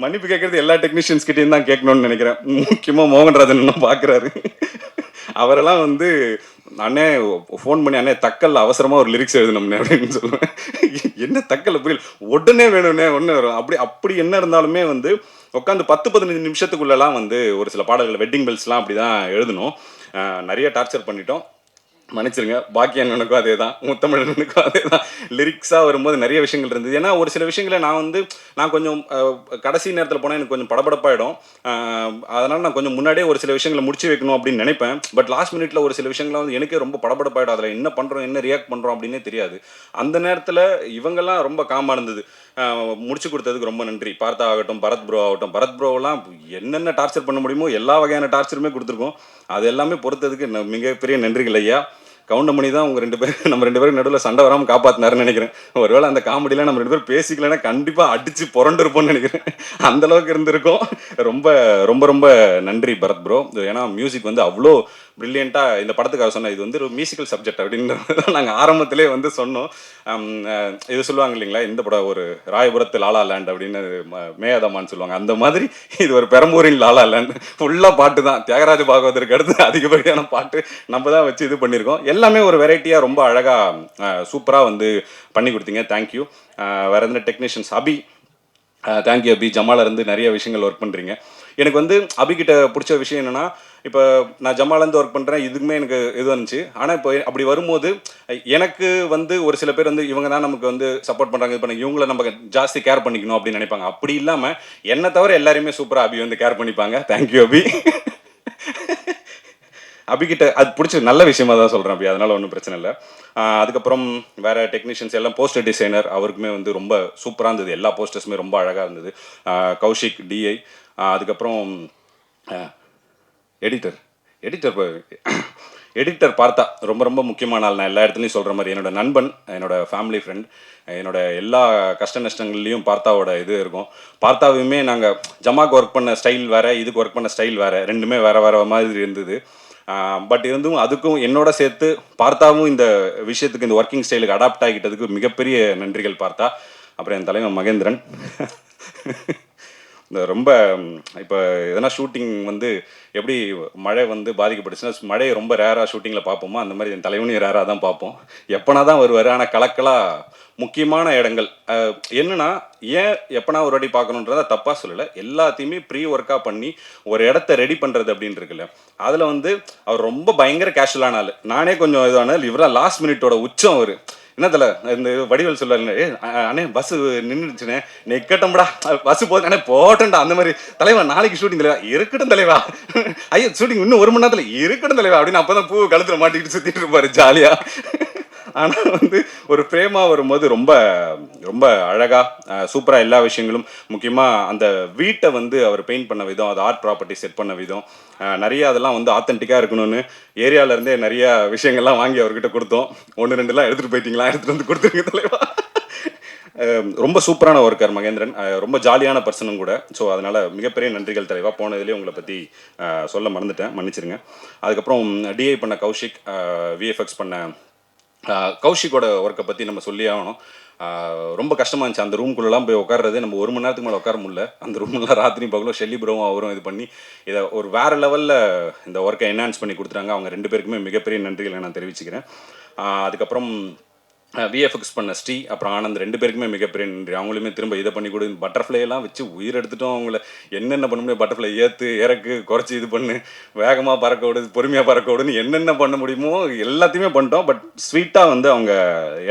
மன்னிப்பு கேட்குறது எல்லா டெக்னீஷியன்ஸ்கிட்டையும் தான் கேட்கணும்னு நினைக்கிறேன். முக்கியமாக மோகன்ராஜன் இன்னும் பார்க்குறாரு. அவரெல்லாம் வந்து அண்ணே ஃபோன் பண்ணி அண்ணே தக்கல்ல அவசரமாக ஒரு லிரிக்ஸ் எழுதணும்னே அப்படின்னு சொல்லுவேன். என்ன தக்கல்ல புரியல, உடனே வேணும்னே ஒன்று வரும். அப்படி என்ன இருந்தாலுமே வந்து உட்காந்து 10-15 நிமிஷத்துக்குள்ளெல்லாம் வந்து ஒரு சில பாடல்கள் வெட்டிங் பெல்ஸ்லாம் அப்படி தான் எழுதணும். நிறைய டார்ச்சர் பண்ணிட்டோம். மன்னிச்சிருங்க. பாக்கி அண்ணனுக்கும் அதே தான், முத்தமிழனுக்கும் அதே தான். லிரிக்ஸாக வரும்போது நிறைய விஷயங்கள் இருந்தது. ஏன்னா ஒரு சில விஷயங்களை நான் கொஞ்சம் கடைசி நேரத்தில் போனால் எனக்கு கொஞ்சம் படபடப்பாயிடும். அதனால் நான் கொஞ்சம் முன்னாடியே ஒரு சில விஷயங்களை முடிச்சு வைக்கணும் அப்படின்னு நினைப்பேன். பட் லாஸ்ட் மினிட்ல ஒரு சில விஷயங்களை வந்து எனக்கே ரொம்ப படபடப்பாயிடும். அதில் என்ன பண்ணுறோம், என்ன ரியாக்ட் பண்ணுறோம் அப்படின்னே தெரியாது. அந்த நேரத்தில் இவங்கெல்லாம் ரொம்ப காமாக இருந்தது. முடிச்சு கொடுத்ததுக்கு ரொம்ப நன்றி. பார்த்தா ஆகட்டும், பரத் ப்ரோ ஆகட்டும். பரத் ப்ரோவெல்லாம் என்னென்ன டார்ச்சர் பண்ண முடியுமோ எல்லா வகையான டார்ச்சருமே கொடுத்துருக்கோம். அது எல்லாமே பொறுத்ததுக்கு மிகப்பெரிய நன்றிகள் ஐயா. கவுண்டமணி தான் உங்கள் 2 பேர் நம்ம 2 பேருக்கு நடுவில் சண்டை வராமல் காப்பாற்றினாருன்னு நினைக்கிறேன். ஒருவேளை அந்த காமெடியில் நம்ம 2 பேரும் பேசிக்கலன்னா கண்டிப்பாக அடித்து புரண்டிருப்போம்னு நினைக்கிறேன். அந்தளவுக்கு இருந்திருக்கும். ரொம்ப ரொம்ப ரொம்ப நன்றி பரத் ப்ரோ. ஏன்னா மியூசிக் வந்து அவ்வளோ ப்ரில்லியண்ட்டாக இந்த படத்துக்காக சொன்னேன். இது வந்து ஒரு மியூசிக்கல் சப்ஜெக்ட் அப்படின்றத நாங்கள் ஆரம்பத்திலே வந்து சொன்னோம். இது சொல்லுவாங்க இல்லைங்களா, இந்த படம் ஒரு ராயபுரத்து லாலா லேண்ட் அப்படின்னு மேயாதம்மான்னு சொல்லுவாங்க. அந்த மாதிரி இது ஒரு பெரம்பூரின் லாலா லேண்ட். ஃபுல்லாக பாட்டு தான். தியாகராஜ பாகவதற்கு அடுத்து அதிகப்படியான பாட்டு நம்ம தான் வச்சு இது பண்ணியிருக்கோம். எல்லாமே ஒரு வெரைட்டியாக ரொம்ப அழகாக சூப்பராக வந்து பண்ணி கொடுத்தீங்க. தேங்க்யூ. வேறு எதுனா டெக்னீஷியன்ஸ் அபி, தேங்க்யூ அபி. ஜமாலேருந்து நிறைய விஷயங்கள் ஒர்க் பண்ணுறீங்க. எனக்கு வந்து அபிகிட்ட பிடிச்ச விஷயம் என்னென்னா, இப்போ நான் ஜமாலேருந்து ஒர்க் பண்ணுறேன், இதுக்குமே எனக்கு இது வந்துச்சு. ஆனால் இப்போ அப்படி வரும்போது எனக்கு வந்து ஒரு சில பேர் வந்து இவங்க தான் நமக்கு வந்து சப்போர்ட் பண்ணுறாங்க, இது பண்ணி இவங்கள நம்ம ஜாஸ்தி கேர் பண்ணிக்கணும் அப்படின்னு நினைப்பாங்க. அப்படி இல்லாமல் என்னை தவிர எல்லாருமே சூப்பராக அபி வந்து கேர் பண்ணிப்பாங்க. தேங்க்யூ அபி. அபிகிட்ட அது பிடிச்ச நல்ல விஷயமா தான் சொல்கிறேன் அபி, அதனால் ஒன்றும் பிரச்சனை இல்லை. அதுக்கப்புறம் வேறு டெக்னீஷியன்ஸ் எல்லாம், போஸ்டர் டிசைனர் அவருக்குமே வந்து ரொம்ப சூப்பராக இருந்தது. எல்லா போஸ்டர்ஸுமே ரொம்ப அழகாக இருந்தது. கௌஷிக் டிஐ. அதுக்கப்புறம் எடிட்டர் பார்த்தா ரொம்ப ரொம்ப முக்கியமான ஆள். நான் எல்லா இடத்துலையும் சொல்கிற மாதிரி என்னோட நண்பன், என்னோட ஃபேமிலி ஃப்ரெண்ட். என்னோட எல்லா கஷ்ட நஷ்டங்கள்லேயும் பார்த்தாவோட இது இருக்கும். பார்த்தாவையுமே நாங்கள் ஜமாக்கு ஒர்க் பண்ண ஸ்டைல் வேறு, இதுக்கு ஒர்க் பண்ண ஸ்டைல் வேறு, ரெண்டுமே வேறு வேறு மாதிரி இருந்தது. பட் இருந்தும் அதுக்கும் என்னோட சேர்த்து பார்த்தாவும் இந்த விஷயத்துக்கு, இந்த ஒர்க்கிங் ஸ்டைலுக்கு அடாப்ட் ஆகிக்கிட்டதுக்கு மிகப்பெரிய நன்றிகள் பார்த்தா. அப்புறம் என் தலைவன் மகேந்திரன். இந்த ரொம்ப இப்போ எதனா ஷூட்டிங் வந்து எப்படி மழை வந்து பாதிக்கப்பட்டுச்சுன்னா, மழையை ரொம்ப ரேராக ஷூட்டிங்கில் பார்ப்போமோ அந்த மாதிரி என் தலைவனையும் ரேராக தான் பார்ப்போம். எப்போனா தான் வருவார். ஆனால் கலக்கலாக முக்கியமான இடங்கள் என்னன்னா, ஏன் எப்போனா ஒரு வாட்டி பார்க்கணுன்றதை தப்பாக சொல்லலை. எல்லாத்தையுமே ப்ரீ ஒர்க்காக பண்ணி ஒரு இடத்த ரெடி பண்ணுறது அப்படின்னு இருக்குல்ல, அதில் வந்து அவர் ரொம்ப பயங்கர கேஷுவலான ஆள். நானே கொஞ்சம் இதானால் இவரெல்லாம் லாஸ்ட் மினிட்டோட உச்சம் அவர். என்னத்தில் இந்த வடிவேல் சொல்லுவாருங்க, அண்ணே பஸ் நின்றுச்சுண்ணே, நிற்கட்டும்டா பஸ் போகுது அண்ணே போட்டேன்டா. அந்த மாதிரி தலைவா நாளைக்கு ஷூட்டிங் தலைவா, இருக்கட்டும் தலைவா, ஐயோ ஷூட்டிங் இன்னும் 1 மணி நேரத்தில் இருக்கட்டும் தலைவா அப்படின்னு அப்போ தான் பூ கழுத்தில் மாட்டிக்கிட்டு சுற்றிட்டு இருப்பார் ஜாலியாக. ஆனால் வந்து ஒரு ஃப்ரேமாக வரும்போது ரொம்ப ரொம்ப அழகாக சூப்பராக எல்லா விஷயங்களும், முக்கியமாக அந்த வீட்டை வந்து அவர் பெயிண்ட் பண்ண விதம், அது ஆர்ட் ப்ராப்பர்ட்டி செட் பண்ண விதம், நிறைய அதெல்லாம் வந்து ஆத்தென்டிக்காக இருக்கணும்னு ஏரியாவிலேருந்தே நிறையா விஷயங்கள்லாம் வாங்கி அவர்கிட்ட கொடுத்தோம். 1 2லாம் எடுத்துகிட்டு போயிட்டீங்களா, எடுத்துகிட்டு வந்து கொடுத்துருங்க தலைவா. ரொம்ப சூப்பரான ஒர்க்கர் மகேந்திரன். ரொம்ப ஜாலியான பர்சனும் கூட. ஸோ அதனால் மிகப்பெரிய நன்றிகள் தலைவா. போனதுலேயே உங்களை பற்றி சொல்ல மறந்துட்டேன், மன்னிச்சிருங்க. அதுக்கப்புறம் டிஐ பண்ண கௌஷிக், விஎஃப்எக்ஸ் பண்ண கௌஷிக்கோட ஒர்க்கை பற்றி நம்ம சொல்லி ஆகணும். ரொம்ப கஷ்டமாக இருந்துச்சு. அந்த ரூம்குள்ளெலாம் போய் உட்கார்றது நம்ம 1 மணி நேரத்துக்கு மேலே உட்கார முடியல. அந்த ரூம்லாம் ராத்திரி பகலும் ஷெல்லி ப்ரோவும் அவரும் இது பண்ணி இதை ஒரு வேறு லெவலில் இந்த ஒர்க்கை என்ஹான்ஸ் பண்ணி கொடுத்துட்டாங்க. அவங்க 2 பேருக்குமே மிகப்பெரிய நன்றிகளை நான் தெரிவிச்சுக்கிறேன். அதுக்கப்புறம் விஎஃப்எக்ஸ் பண்ண ஸ்ரீ, அப்புறம் ஆனந்த் 2 பேருக்குமே மிகப்பெரிய நன்றி. அவங்களுமே திரும்ப இதை பண்ணி கொடு, பட்டர்ஃப்ளையெல்லாம் வச்சு உயிர் எடுத்துட்டோம். அவங்கள என்னென்ன பண்ண முடியும், பட்டர்ஃப்ளை ஏற்று இறக்கு குறைச்சி இது பண்ணு, வேகமாக பறக்க விடுது, பொறுமையாக பறக்க விடுன்னு என்னென்ன பண்ண முடியுமோ எல்லாத்தையுமே பண்ணிட்டோம். பட் ஸ்வீட்டாக வந்து அவங்க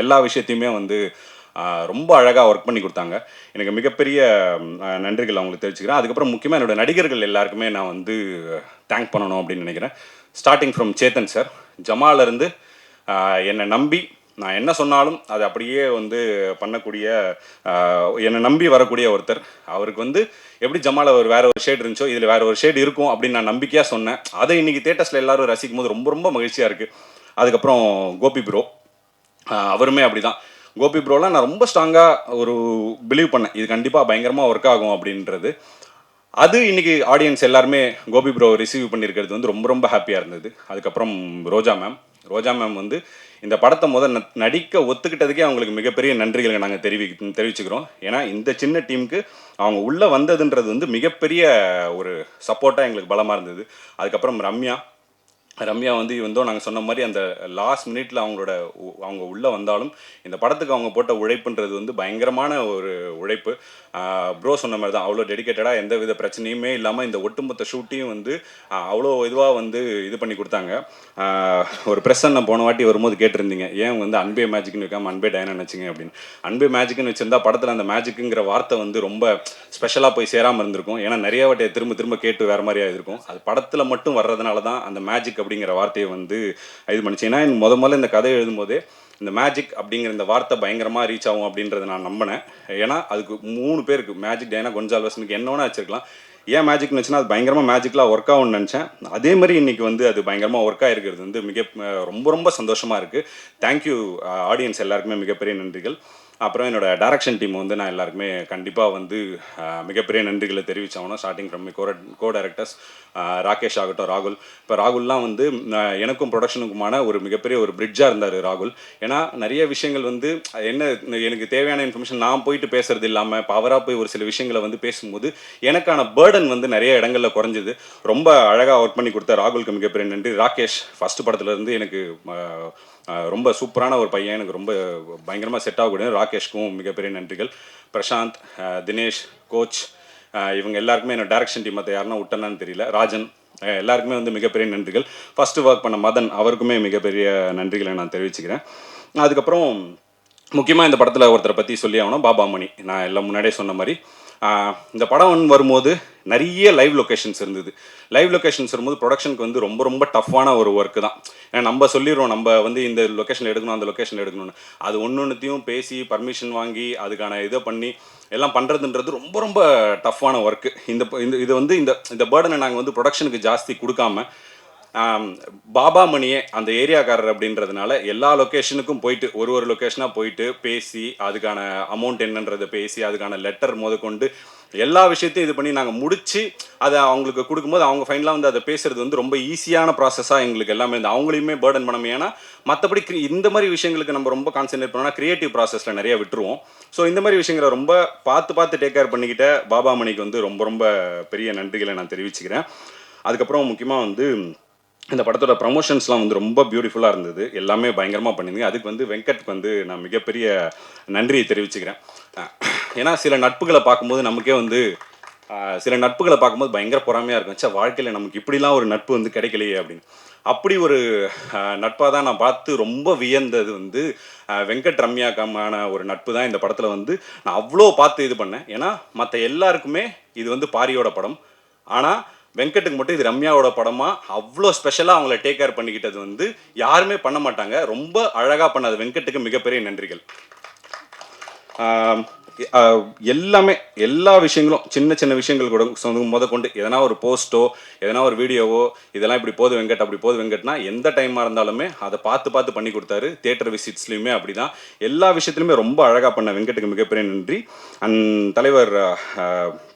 எல்லா விஷயத்தையுமே வந்து ரொம்ப அழகாக ஒர்க் பண்ணி கொடுத்தாங்க. எனக்கு மிகப்பெரிய நன்றிகள் அவங்களுக்கு தெரிவிச்சுக்கிறேன். அதுக்கப்புறம் முக்கியமாக என்னோடய நடிகர்கள் எல்லாருக்குமே நான் வந்து தேங்க் பண்ணணும் அப்படின்னு நினைக்கிறேன். ஸ்டார்டிங் ஃப்ரம் சேத்தன் சார், ஜமாலேருந்து என்னை நம்பி நான் என்ன சொன்னாலும் அது அப்படியே வந்து பண்ணக்கூடிய, என்னை நம்பி வரக்கூடிய ஒருத்தர். அவருக்கு வந்து எப்படி ஜமால ஒரு வேறு ஒரு ஷேட் இருந்துச்சோ இதில் வேறு ஒரு ஷேட் இருக்கும் அப்படின்னு நான் நம்பிக்கையாக சொன்னேன். அதை இன்றைக்கி தேட்டர்ஸில் எல்லோரும் ரசிக்கும் போது ரொம்ப ரொம்ப மகிழ்ச்சியாக இருக்குது. அதுக்கப்புறம் கோபி ப்ரோ, அவருமே அப்படி தான். கோபி ப்ரோலாம் நான் ரொம்ப ஸ்ட்ராங்காக ஒரு பிலீவ் பண்ணேன், இது கண்டிப்பாக பயங்கரமாக ஒர்க் ஆகும் அப்படின்றது. அது இன்றைக்கி ஆடியன்ஸ் எல்லாருமே கோபி ப்ரோ ரிசீவ் பண்ணியிருக்கிறது வந்து ரொம்ப ரொம்ப ஹாப்பியாக இருந்தது. அதுக்கப்புறம் ரோஜா மேம் வந்து இந்த படத்தை நடிக்க ஒத்துக்கிட்டதுக்கே அவங்களுக்கு மிகப்பெரிய நன்றிகளை நாங்கள் தெரிவிச்சுக்கிறோம். ஏன்னா இந்த சின்ன டீமுக்கு அவங்க உள்ளே வந்ததுன்றது வந்து மிகப்பெரிய ஒரு சப்போர்ட்டாக எங்களுக்கு பலமாக இருந்தது. அதுக்கப்புறம் ரம்யா, ரம்யா வந்து நாங்கள் சொன்ன மாதிரி அந்த லாஸ்ட் மினிட்ல அவங்க உள்ளே வந்தாலும் இந்த படத்துக்கு அவங்க போட்ட உழைப்புன்றது வந்து பயங்கரமான ஒரு உழைப்பு. ப்ரோ சொன்ன மாதிரி தான், அவ்வளோ டெடிக்கேட்டடாக எந்த வித பிரச்சனையுமே இல்லாமல் இந்த ஒட்டுமொத்த ஷூட்டையும் வந்து அவ்வளோ இதுவாக வந்து இது பண்ணி கொடுத்தாங்க. ஒரு பிரசன்னை போன வாட்டி வரும்போது கேட்டிருந்தீங்க, ஏன் வந்து அன்பே மேஜிக்னு வைக்காமல் அன்பே டயனா வச்சுங்க அப்படின்னு. அன்பே மேஜிக்னு வச்சிருந்தா படத்தில் அந்த மேஜிக்குங்கிற வார்த்தை வந்து ரொம்ப ஸ்பெஷலாக போய் சேராமல் இருந்திருக்கும். ஏன்னா நிறைய வாட்டி திரும்ப திரும்ப கேட்டு வேறு மாதிரியாக இருக்கும். அது படத்தில் மட்டும் வர்றதுனால தான் அந்த மேஜிக் அப்படிங்கிற வார்த்தையை வந்து இது பண்ணிச்சு. ஏன்னா முதல்ல இந்த கதை எழுதும்போதே இந்த மேஜிக் அப்படிங்கிற இந்த வார்த்தை பயங்கரமாக ரீச் ஆகும் அப்படின்றத நான் நம்பினேன். ஏன்னா அதுக்கு 3 பேருக்கு மேஜிக் டயனா கொன்சால்வஸ்னுக்கு என்ன வேணா வச்சிருக்கலாம். ஏன் மேஜிக்னு வச்சுன்னா அது பயங்கரமாக மேஜிக்கலாக ஒர்க் ஆகும்னு நினச்சேன். அதே மாதிரி இன்றைக்கி வந்து அது பயங்கரமாக ஒர்க் ஆகிருக்கிறது வந்து ரொம்ப ரொம்ப சந்தோஷமாக இருக்குது. தேங்க்யூ ஆடியன்ஸ் எல்லாருக்குமே மிகப்பெரிய நன்றிகள். அப்புறம் என்னோட டைரக்ஷன் டீம் வந்து நான் எல்லாருக்குமே கண்டிப்பாக வந்து மிகப்பெரிய நன்றிகளை தெரிவித்தாகணும். Starting from co directors Rakesh ஆகட்டும், ராகுல். இப்போ ராகுல்லாம் வந்து எனக்கும் ப்ரொடக்ஷனுக்குமான ஒரு மிகப்பெரிய ஒரு பிரிட்ஜாக இருந்தார் ராகுல். ஏன்னா நிறைய விஷயங்கள் வந்து என்ன எனக்கு தேவையான இன்ஃபர்மேஷன் நான் போயிட்டு பேசுறது இல்லாமல் இப்போ அவராக போய் ஒரு சில விஷயங்களை வந்து பேசும்போது எனக்கான பேர்டன் வந்து நிறைய இடங்களில் குறைஞ்சிது. ரொம்ப அழகாக ஒர்க் பண்ணி கொடுத்த ராகுலுக்கு மிகப்பெரிய நன்றி. ராகேஷ் ஃபஸ்ட்டு படத்துலேருந்து எனக்கு ரொம்ப சூப்பரான ஒரு பையன், எனக்கு ரொம்ப பயங்கரமாக செட் ஆகக்கூடிய ராகேஷ்க்கும் மிகப்பெரிய நன்றிகள். பிரசாந்த், தினேஷ், கோச், இவங்க எல்லாருக்குமே என்னோட டைரக்ஷன் டீம் மற்ற யாருன்னா விட்டனான்னு தெரியல, ராஜன், எல்லாருக்குமே வந்து மிகப்பெரிய நன்றிகள். ஃபஸ்ட்டு ஒர்க் பண்ண மதன், அவருக்குமே மிகப்பெரிய நன்றிகளை நான் தெரிவிச்சுக்கிறேன். அதுக்கப்புறம் முக்கியமாக இந்த படத்தில் ஒருத்தரை பற்றி சொல்லி ஆகணும், பாபாமணி. நான் எல்லாம் முன்னாடியே சொன்ன மாதிரி இந்த படம் வரும்போது நிறைய லைவ் லொக்கேஷன்ஸ் இருந்தது. லைவ் லொக்கேஷன்ஸ் வரும்போது ப்ரொடக்ஷனுக்கு வந்து ரொம்ப ரொம்ப டஃப்பான ஒரு ஒர்க்கு தான். ஏன்னா நம்ம சொல்லிடுறோம் நம்ம வந்து இந்த லொக்கேஷனில் எடுக்கணும் அந்த லொக்கேஷனில் எடுக்கணும்னு. அது ஒன்றுத்தையும் பேசி பர்மிஷன் வாங்கி அதுக்கான இதை பண்ணி எல்லாம் பண்ணுறதுன்றது ரொம்ப ரொம்ப டஃப்பான ஒர்க்கு. இது வந்து இந்த பேர்டனை நாங்கள் வந்து ப்ரொடக்ஷனுக்கு ஜாஸ்தி கொடுக்காம பாபாமணியே அந்த ஏரியாக்காரர் அப்படின்றதுனால எல்லா லொக்கேஷனுக்கும் போயிட்டு ஒரு லொக்கேஷனாக போயிட்டு பேசி அதுக்கான அமௌண்ட் என்னன்றதை பேசி அதுக்கான லெட்டர் முதற்கொண்டு எல்லா விஷயத்தையும் இது பண்ணி நாங்கள் முடித்து அதை அவங்களுக்கு கொடுக்கும்போது அவங்க ஃபைனலாக வந்து அதை பேசுகிறது வந்து ரொம்ப ஈஸியான ப்ராசஸாக எங்களுக்கு எல்லாமே இந்த அவங்களையுமே பேர்டன் பண்ணணும். ஏன்னா மற்றபடி இந்த மாதிரி விஷயங்களுக்கு நம்ம ரொம்ப கான்சென்ட்ரேட் பண்ணோம்னா க்ரியேட்டிவ் ப்ராசஸில் நிறைய விட்டுருவோம். ஸோ இந்த மாதிரி விஷயங்களை ரொம்ப பார்த்து டேக் கேர் பண்ணிக்கிட்ட பாபாமணிக்கு வந்து ரொம்ப ரொம்ப பெரிய நன்றிகளை நான் தெரிவிச்சுக்கிறேன். அதுக்கப்புறம் முக்கியமாக வந்து இந்த படத்தோட ப்ரமோஷன்ஸ்லாம் வந்து ரொம்ப பியூட்டிஃபுல்லாக இருந்தது. எல்லாமே பயங்கரமாக பண்ணியிருந்தீங்க. அதுக்கு வந்து வெங்கட்க்கு வந்து நான் மிகப்பெரிய நன்றியை தெரிவிச்சுக்கிறேன். ஏன்னா சில நட்புகளை பார்க்கும்போது நமக்கே வந்து பயங்கர பொறாமையாக இருக்கும். சே, வாழ்க்கையில் நமக்கு இப்படிலாம் ஒரு நட்பு வந்து கிடைக்கலையே அப்படின்னு. அப்படி ஒரு நட்பாக தான் நான் பார்த்து ரொம்ப வியந்தது வந்து வெங்கட் ரம்யாக்கான ஒரு நட்பு தான் இந்த படத்தில் வந்து நான் அவ்வளோ பார்த்து இது பண்ணேன். ஏன்னா மற்ற எல்லாருக்குமே இது வந்து பாரியோட படம், ஆனால் வெங்கட்டுக்கு மட்டும் இது ரம்யாவோட படமாக அவ்வளோ ஸ்பெஷலாக அவங்கள டேக் கேர் பண்ணிக்கிட்டது வந்து யாருமே பண்ண மாட்டாங்க. ரொம்ப அழகாக பண்ணது வெங்கட்டுக்கு மிகப்பெரிய நன்றிகள். எல்லாமே எல்லா விஷயங்களும் சின்ன விஷயங்கள் கூட முதற்கொண்டு எதனா ஒரு போஸ்ட்டோ எதனா ஒரு வீடியோவோ இதெல்லாம் இப்படி போது வெங்கட் அப்படி போது வெங்கட்னா எந்த டைமாக இருந்தாலுமே அதை பார்த்து பண்ணி கொடுத்தாரு. தியேட்டர் விசிட்ஸ்லையுமே அப்படி தான் எல்லா விஷயத்துலையுமே ரொம்ப அழகாக பண்ண வெங்கட்டுக்கு மிகப்பெரிய நன்றி. தலைவர்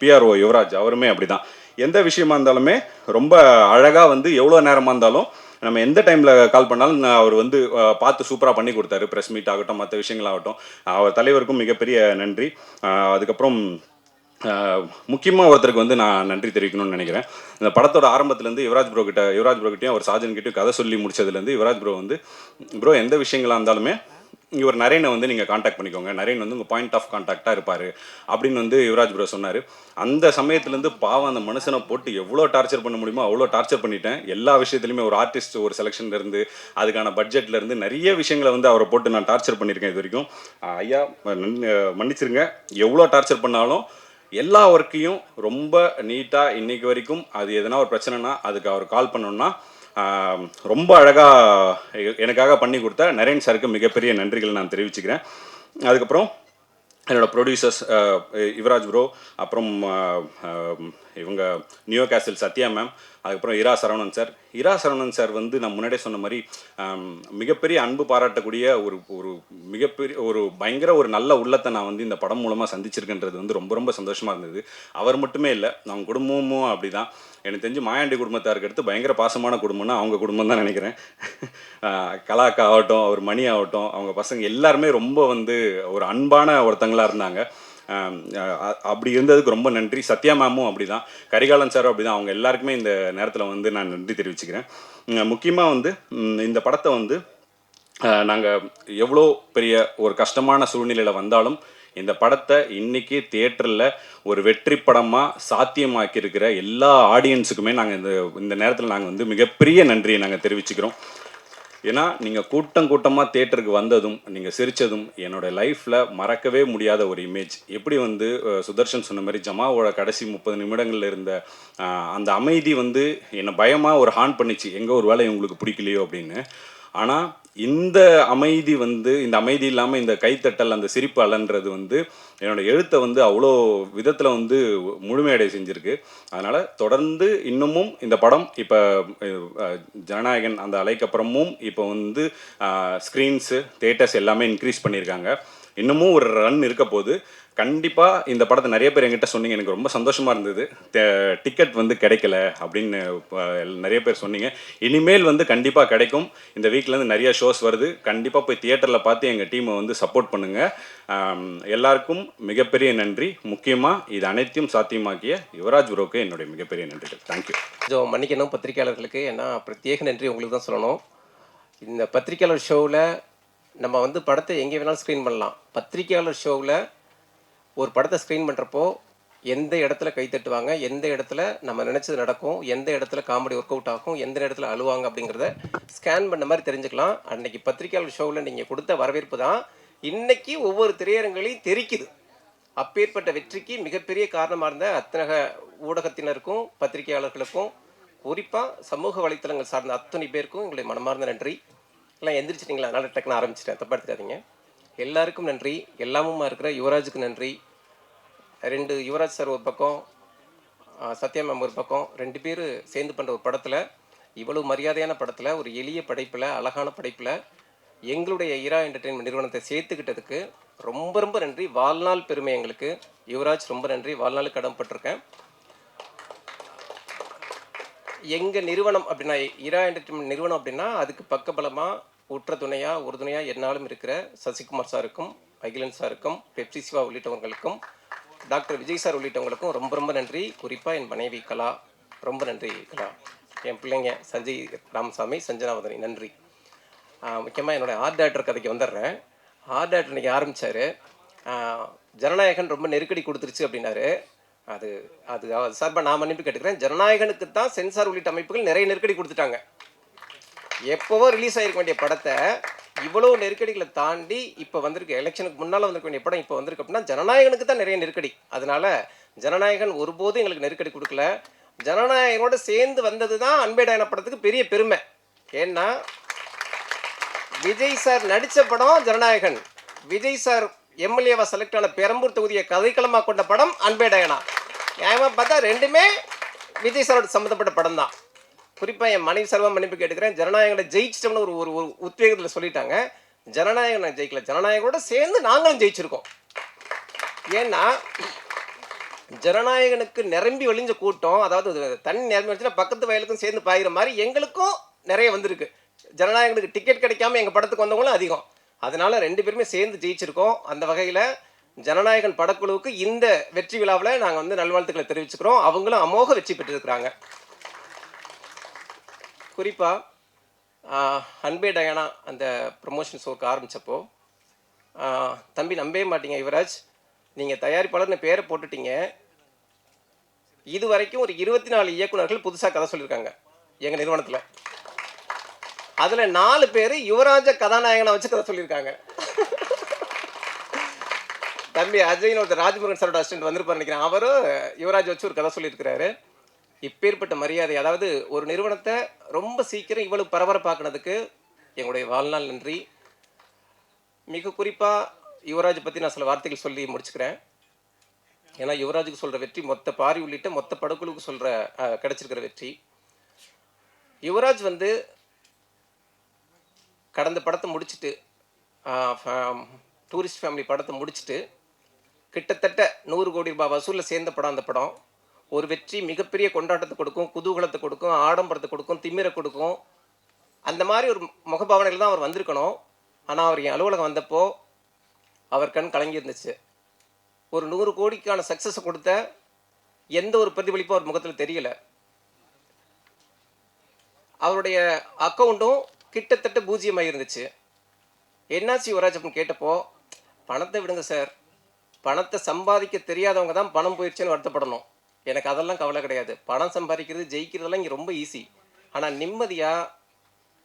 PRO யுவராஜ் அவருமே அப்படி தான் எந்த விஷயமா இருந்தாலுமே ரொம்ப அழகாக வந்து எவ்வளோ நேரமாக இருந்தாலும் நம்ம எந்த டைமில் கால் பண்ணாலும் அவர் வந்து பார்த்து சூப்பராக பண்ணி கொடுத்தாரு. ப்ரெஸ் மீட் ஆகட்டும் மற்ற விஷயங்களாகட்டும் அவர் தலைவருக்கும் மிகப்பெரிய நன்றி. அதுக்கப்புறம் முக்கியமாக ஒருத்தருக்கு வந்து நான் நன்றி தெரிவிக்கணும்னு நினைக்கிறேன். இந்த படத்தோட ஆரம்பத்துலேருந்து யுவராஜ் ப்ரோக்கிட்டையும் அவர் சாஜன்கிட்டையும் கதை சொல்லி முடிச்சதுலேருந்து யுவராஜ் ப்ரோ வந்து ப்ரோ எந்த விஷயங்களாக இருந்தாலுமே இவர் நரேனை வந்து நீங்கள் காண்டாக்ட் பண்ணிக்கோங்க, நரேன் வந்து உங்கள் பாயிண்ட் ஆஃப் கான்டாக்டாக இருப்பார் அப்படின்னு வந்து யுவராஜ் ப்ரோ சொன்னார். அந்த சமயத்துலேருந்து பாவம் அந்த மனுஷனை போட்டு எவ்வளோ டார்ச்சர் பண்ண முடியுமோ அவ்வளோ டார்ச்சர் பண்ணிட்டேன். எல்லா விஷயத்துலையுமே ஒரு ஆர்டிஸ்ட் ஒரு செலெக்ஷன்லேருந்து அதுக்கான பட்ஜெட்லேருந்து நிறைய விஷயங்களை வந்து அவரை போட்டு நான் டார்ச்சர் பண்ணியிருக்கேன் இது வரைக்கும். ஐயா மன்னிச்சிருங்க, எவ்வளோ டார்ச்சர் பண்ணாலும் எல்லா ஒர்க்கையும் ரொம்ப நீட்டாக இன்றைக்கி வரைக்கும் அது எதனா ஒரு பிரச்சனைனா அதுக்கு அவர் கால் பண்ணோன்னா ரொம்ப அழகாக எனக்காக பண்ணி கொடுத்த நரேன் சாருக்கு மிகப்பெரிய நன்றிகள் நான் தெரிவிச்சுக்கிறேன். அதுக்கப்புறம் என்னோடய ப்ரொடியூசர்ஸ் யுவராஜ் ப்ரோ, அப்புறம் இவங்க நியோ கேசல் சத்யா மேம், அதுக்கப்புறம் இரா சரவணன் சார் வந்து நான் முன்னாடியே சொன்ன மாதிரி மிகப்பெரிய அன்பு பாராட்டக்கூடிய ஒரு மிகப்பெரிய ஒரு பயங்கர ஒரு நல்ல உள்ளத்தை நான் வந்து இந்த படம் மூலமாக சந்திச்சிருக்கேன்றது வந்து ரொம்ப ரொம்ப சந்தோஷமாக இருந்தது. அவர் மட்டுமே இல்லை, அவங்க குடும்பமும் அப்படி தான். எனக்கு தெரிஞ்சு மாயாண்டி குடும்பத்தாருக்கு அடுத்து பயங்கர பாசமான குடும்பம்னா அவங்க குடும்பம் தான் நினைக்கிறேன். கலாக்கா ஆகட்டும், அவர் மணி ஆகட்டும், அவங்க பசங்க எல்லாருமே ரொம்ப வந்து ஒரு அன்பான ஒருத்தங்களாக இருந்தாங்க. அப்படி இருந்ததுக்கு ரொம்ப நன்றி. சத்யா மேமும் அப்படி தான், கரிகாலன் சாரும் அப்படி தான். அவங்க எல்லாருக்குமே இந்த நேரத்தில் வந்து நான் நன்றி தெரிவிச்சுக்கிறேன். முக்கியமாக வந்து இந்த படத்தை வந்து நாங்கள் எவ்வளோ பெரிய ஒரு கஷ்டமான சூழ்நிலையில் வந்தாலும் இந்த படத்தை இன்றைக்கி தியேட்டரில் ஒரு வெற்றி படமாக சாத்தியமாக்கியிருக்கிற எல்லா ஆடியன்ஸுக்குமே நாங்கள் இந்த நேரத்தில் நாங்கள் வந்து மிகப்பெரிய நன்றியை நாங்கள் தெரிவிச்சுக்கிறோம். ஏன்னா நீங்கள் கூட்டமாக தியேட்டருக்கு வந்ததும் நீங்கள் சிரித்ததும் என்னோடய லைஃப்பில் மறக்கவே முடியாத ஒரு இமேஜ். எப்படி வந்து சுதர்ஷன் சொன்ன மாதிரி ஜமாவோட கடைசி 30 நிமிடங்களில் இருந்த அந்த அமைதி வந்து என்னை பயமாக ஒரு ஹார்ன் பண்ணிச்சு, எங்கே ஒரு வேலை உங்களுக்கு பிடிக்கலையோ அப்படின்னு. ஆனால் இந்த அமைதி வந்து, இந்த அமைதி இல்லாமல் இந்த கைத்தட்டல், அந்த சிரிப்பு அலன்றது வந்து என்னோடய எழுத்தை வந்து அவ்வளோ விதத்தில் வந்து முழுமையடை செஞ்சுருக்கு. அதனால் தொடர்ந்து இன்னமும் இந்த படம் இப்போ ஜனநாயகன் அந்த அலைக்கப்புறமும் இப்போ வந்து ஸ்க்ரீன்ஸு, தியேட்டர்ஸ் எல்லாமே இன்க்ரீஸ் பண்ணியிருக்காங்க. இன்னமும் ஒரு ரன் இருக்க போது. கண்டிப்பாக இந்த படத்தை நிறைய பேர் என்கிட்ட சொன்னீங்க, எனக்கு ரொம்ப சந்தோஷமாக இருந்தது. டிக்கெட் வந்து கிடைக்கல அப்படின்னு நிறைய பேர் சொன்னீங்க. இனிமேல் வந்து கண்டிப்பாக கிடைக்கும். இந்த வீக்லேருந்து நிறைய ஷோஸ் வருது. கண்டிப்பாக போய் தியேட்டரில் பார்த்து எங்கள் டீமை வந்து சப்போர்ட் பண்ணுங்கள். எல்லாருக்கும் மிகப்பெரிய நன்றி. முக்கியமாக இது அனைத்தையும் சாத்தியமாக்கிய யுவராஜ் ப்ரோக்கு என்னுடைய மிகப்பெரிய நன்றிகள். தேங்க்யூ. கொஞ்சம் மன்னிக்கணும் பத்திரிகையாளர்களுக்கு, ஏன்னா பிரத்யேக நன்றி உங்களுக்கு தான் சொல்லணும். இந்த பத்திரிகையாளர் ஷோவில் நம்ம வந்து படத்தை எங்கே வேணாலும் ஸ்க்ரீன் பண்ணலாம். பத்திரிகையாளர் ஷோவில் ஒரு படத்தை ஸ்க்ரீன் பண்ணுறப்போ எந்த இடத்துல கை தட்டுவாங்க, எந்த இடத்துல நம்ம நினச்சது நடக்கும், எந்த இடத்துல காமெடி ஒர்க் அவுட் ஆகும், எந்த இடத்துல அழுவாங்க அப்படிங்கிறத ஸ்கேன் பண்ண மாதிரி தெரிஞ்சுக்கலாம். அன்றைக்கி பத்திரிகையாளர் ஷோவில் நீங்கள் கொடுத்த வரவேற்பு தான் இன்றைக்கி ஒவ்வொரு திரையரங்களையும் தெரிக்குது. அப்பேற்பட்ட வெற்றிக்கு மிகப்பெரிய காரணமாக இருந்த அத்தனை ஊடகத்தினருக்கும் பத்திரிகையாளர்களுக்கும் குறிப்பாக சமூக வலைத்தளங்கள் சார்ந்த அத்தனை பேருக்கும் எங்களுடைய மனமார்ந்த நன்றி. எல்லாம் எந்திரிச்சிட்டிங்களா? அதனால் டக்குன்னு ஆரம்பிச்சிட்டேன், தப்பாக எடுத்துக்காதீங்க. எல்லாருக்கும் நன்றி. எல்லாமுமா இருக்கிற யுவராஜுக்கு நன்றி. 2 யுவராஜ் சார் ஒரு பக்கம், சத்யா மேம் ஒரு பக்கம், 2 பேர் சேர்ந்து பண்ணுற ஒரு படத்தில், இவ்வளவு மரியாதையான படத்தில், ஒரு எளிய படைப்பில், அழகான படைப்பில் எங்களுடைய இரா என்டர்டெயின்மெண்ட் நிறுவனத்தை சேர்த்துக்கிட்டதுக்கு ரொம்ப ரொம்ப நன்றி. வாழ்நாள் பெருமை எங்களுக்கு. யுவராஜ் ரொம்ப நன்றி. வாழ்நாள் கடமைப்பட்டிருக்கேன். எங்கள் நிறுவனம் அப்படின்னா, இரா என்டர்டெயின்மெண்ட் நிறுவனம் அப்படின்னா, அதுக்கு பக்கபலமாக உற்ற துணையாக உறுதுணையாக என்னாலும் இருக்கிற சசிகுமார் சாருக்கும், அகிலன் சாருக்கும், பெப்சி சிவா உள்ளிட்டவங்களுக்கும், டாக்டர் விஜய் சார் உள்ளிட்டவங்களுக்கும் ரொம்ப ரொம்ப நன்றி. குறிப்பாக என் மனைவி கலா, ரொம்ப நன்றி கலா. என் பிள்ளைங்க சஞ்சய் ராமசாமி, சஞ்சனாவதனி, நன்றி. முக்கியமாக என்னோடய ஆர்ட் டைரக்டர் கதைக்கு வந்துடுறேன். ஆர்ட் டைரக்டர் இன்றைக்கி ஆரம்பித்தார். ஜனநாயகன் ரொம்ப நெருக்கடி கொடுத்துருச்சு அப்படின்னாரு. அது அது சார்பாக நான் மன்னிப்பு கேட்டுக்கிறேன். ஜனநாயகனுக்கு தான் சென்சார் உள்ளிட்ட அமைப்புகள் நிறைய நெருக்கடி கொடுத்துட்டாங்க. எப்போவோ ரிலீஸ் ஆகிருக்க வேண்டிய படத்தை இவ்வளோ நெருக்கடிகளை தாண்டி இப்போ வந்திருக்கு. எலெக்ஷனுக்கு முன்னால் வந்திருக்க வேண்டிய படம் இப்போ வந்திருக்கு அப்படின்னா ஜனநாயகனுக்கு தான் நிறைய நெருக்கடி. அதனால ஜனநாயகன் ஒருபோதும் எங்களுக்கு நெருக்கடி கொடுக்கல. ஜனநாயகனோட சேர்ந்து வந்தது தான் அன்பே டயானா படத்துக்கு பெரிய பெருமை. ஏன்னா விஜய் சார் நடித்த படம் ஜனநாயகன், விஜய் சார் எம்எல்ஏவா செலக்ட் ஆன பெரம்பூர் தொகுதியை கதைக்களமாக கொண்ட படம் அன்பே டயானா. நியாயமாக பார்த்தா ரெண்டுமே விஜய் சாரோட சம்மந்தப்பட்ட படம் தான். குறிப்பாக என் மனைவி சார்பாக மன்னிப்பு கேட்டுக்கிறேன். ஜனநாயகனை ஜெயிச்சிட்டோம்னு ஒரு ஒரு உத்வேகத்தில் சொல்லிட்டாங்க. ஜனநாயகனை ஜெயிக்கல, ஜனநாயகனோட சேர்ந்து நாங்களும் ஜெயிச்சிருக்கோம். ஏன்னா ஜனநாயகனுக்கு நிரம்பி வழிஞ்ச கூட்டம், அதாவது தண்ணி நிரம்பி வச்சுன்னா பக்கத்து வயலுக்கும் சேர்ந்து பாயிற மாதிரி எங்களுக்கும் நிறைய வந்திருக்கு. ஜனநாயகனுக்கு டிக்கெட் கிடைக்காம எங்கள் படத்துக்கு வந்தவங்களும் அதிகம். அதனால 2 பேருமே சேர்ந்து ஜெயிச்சிருக்கோம். அந்த வகையில் ஜனநாயகன் படக்குழுவுக்கு இந்த வெற்றி விழாவில் நாங்கள் வந்து நல்வாழ்த்துக்களை தெரிவிச்சுக்கிறோம். அவங்களும் அமோக வெற்றி பெற்றிருக்கிறாங்க. குறிப்பாக அன்பே டயானா அந்த ப்ரமோஷன் ஷோக்கு ஆரம்பித்தப்போ, தம்பி நம்பவே மாட்டீங்க யுவராஜ், நீங்கள் தயாரிப்பாளர்னு பேரை போட்டுட்டீங்க, இது வரைக்கும் ஒரு 24 இயக்குநர்கள் புதுசாக கதை சொல்லியிருக்காங்க எங்கள் நிறுவனத்தில். அதில் 4 பேர் யுவராஜ கதாநாயகனை வச்சு கதை சொல்லியிருக்காங்க. தம்பி அஜய்னு ஒருத்தர் ராஜ்முருகன் சாரோட அசிஸ்டன்ட் வந்திருப்பார் நினைக்கிறேன், அவரும் யுவராஜ் வச்சு ஒரு கதை சொல்லியிருக்கிறாரு. இப்பேற்பட்ட மரியாதை, அதாவது ஒரு நிறுவனத்தை ரொம்ப சீக்கிரம் இவ்வளவு பரபரப்பாக்குனதுக்கு எங்களுடைய வாழ்நாள் நன்றி. மிக குறிப்பாக யுவராஜ் பற்றி நான் சில வார்த்தைகள் சொல்லி முடிச்சுக்கிறேன். ஏன்னா யுவராஜுக்கு சொல்கிற வெற்றி மொத்த பாரி உள்ளிட்ட மொத்த படக்குழுவுக்கு சொல்கிற கிடச்சிருக்கிற வெற்றி. யுவராஜ் வந்து கடந்த படத்தை முடிச்சுட்டு, டூரிஸ்ட் ஃபேமிலி படத்தை முடிச்சுட்டு, கிட்டத்தட்ட 100 கோடி ரூபாய் வசூலில் சேர்ந்த படம் அந்த படம். ஒரு வெற்றி மிகப்பெரிய கொண்டாட்டத்தை கொடுக்கும், குதூகலத்தை கொடுக்கும், ஆடம்பரத்தை கொடுக்கும், திமிரை கொடுக்கும். அந்த மாதிரி ஒரு முகபாவனையில் தான் அவர் வந்திருக்கணும். ஆனால் அவர் என் அலுவலகம் வந்தப்போ அவர் கண் கலங்கி இருந்துச்சு. ஒரு 100 கோடிக்கான சக்ஸஸை கொடுத்த எந்த ஒரு பிரதிபலிப்பும் அவர் முகத்தில் தெரியல. அவருடைய அக்கௌண்ட்டும் கிட்டத்தட்ட பூஜ்ஜியமாக இருந்துச்சு. என்னாச்சு யுவராஜ் அப்படின்னு கேட்டப்போ, பணத்தை விடுங்க சார், பணத்தை சம்பாதிக்க தெரியாதவங்க தான் பணம் போயிடுச்சுன்னு வருத்தப்படணும். எனக்கு அதெல்லாம் கவலை கிடையாது. பணம் சம்பாதிக்கிறது ஜெயிக்கிறதெல்லாம் இங்கே ரொம்ப ஈஸி. ஆனால் நிம்மதியாக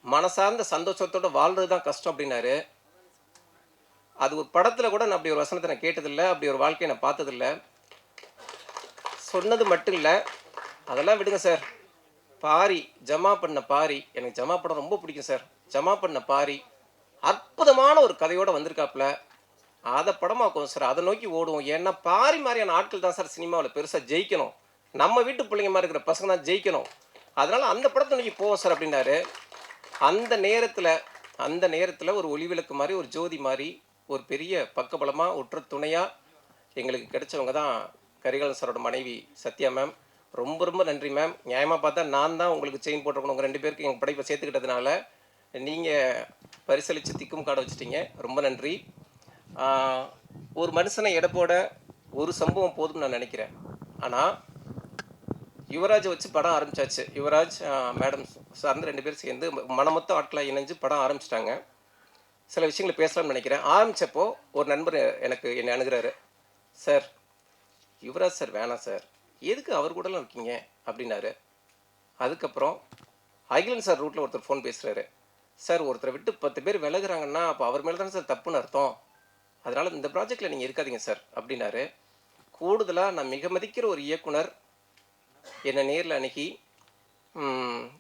மனசார்ந்த சந்தோஷத்தோடு வாழ்கிறது தான் கஷ்டம் அப்படின்னாரு. அது ஒரு படத்தில் கூட நான் அப்படி ஒரு வசனத்தை நான் கேட்டதில்லை, அப்படி ஒரு வாழ்க்கையை நான் பார்த்ததில்லை. சொன்னது மட்டும் இல்லை, அதெல்லாம் விடுங்க சார். பாரி, ஜமா பண்ண பாரி, எனக்கு ஜமா படம் ரொம்ப பிடிக்கும் சார். ஜமா பண்ண பாரி அற்புதமான ஒரு கதையோடு வந்திருக்காப்புல. அதை படமாக்கும் சார், அதை நோக்கி ஓடுவோம். ஏன்னா பாரி மாதிரியான ஆட்கள் தான் சார் சினிமாவில் பெருசாக ஜெயிக்கணும். நம்ம வீட்டு பிள்ளைங்க மாதிரி இருக்கிற பசங்க தான் ஜெயிக்கணும். அதனால் அந்த படத்தை நோக்கி போவோம் சார் அப்படின்னாரு. அந்த நேரத்தில் ஒரு ஒளிவிளக்கு மாதிரி, ஒரு ஜோதி மாதிரி, ஒரு பெரிய பக்கபலமாக உற்ற துணையாக எங்களுக்கு கிடைச்சவங்க தான் கரிகாலன் சாரோட மனைவி சத்யா மேம். ரொம்ப ரொம்ப நன்றி மேம். நியாயமாக பார்த்தா நான் தான் உங்களுக்கு செயின் போட்டிருக்கணும். உங்கள் 2 பேருக்கு எங்கள் படைப்பை சேர்த்துக்கிட்டதுனால நீங்கள் பரிசளித்து திக்கும் காட வச்சுட்டீங்க. ரொம்ப நன்றி. ஒரு மனுஷனை எடப்போட ஒரு சம்பவம் போதும்னு நான் நினைக்கிறேன். ஆனால் யுவராஜை வச்சு படம் ஆரம்பிச்சாச்சு. யுவராஜ் மேடம் சார்ந்து 2 பேர் சேர்ந்து மனமொத்த ஆட்களாக இணைஞ்சு படம் ஆரம்பிச்சிட்டாங்க. சில விஷயங்களை பேசலாம்னு நினைக்கிறேன். ஆரம்பித்தப்போ ஒரு நண்பர் என்னை அணுகிறாரு. சார், யுவராஜ் சார் வேணாம் சார், எதுக்கு அவர் கூடலாம் இருக்கீங்க அப்படின்னாரு. அதுக்கப்புறம் அகிலன் சார் ரூட்டில் ஒருத்தர் ஃபோன் பேசுகிறாரு. சார், ஒருத்தரை விட்டு 10 பேர் விலகுறாங்கன்னா அப்போ அவர் மேலே தானே சார் தப்புன்னு அர்த்தம். அதனால் இந்த ப்ராஜெக்டில் நீங்கள் இருக்காதீங்க சார் அப்படின்னாரு. கூடுதலாக நான் மிக மதிக்கிற ஒரு இயக்குனர் என்னை நேரில் அணுகி,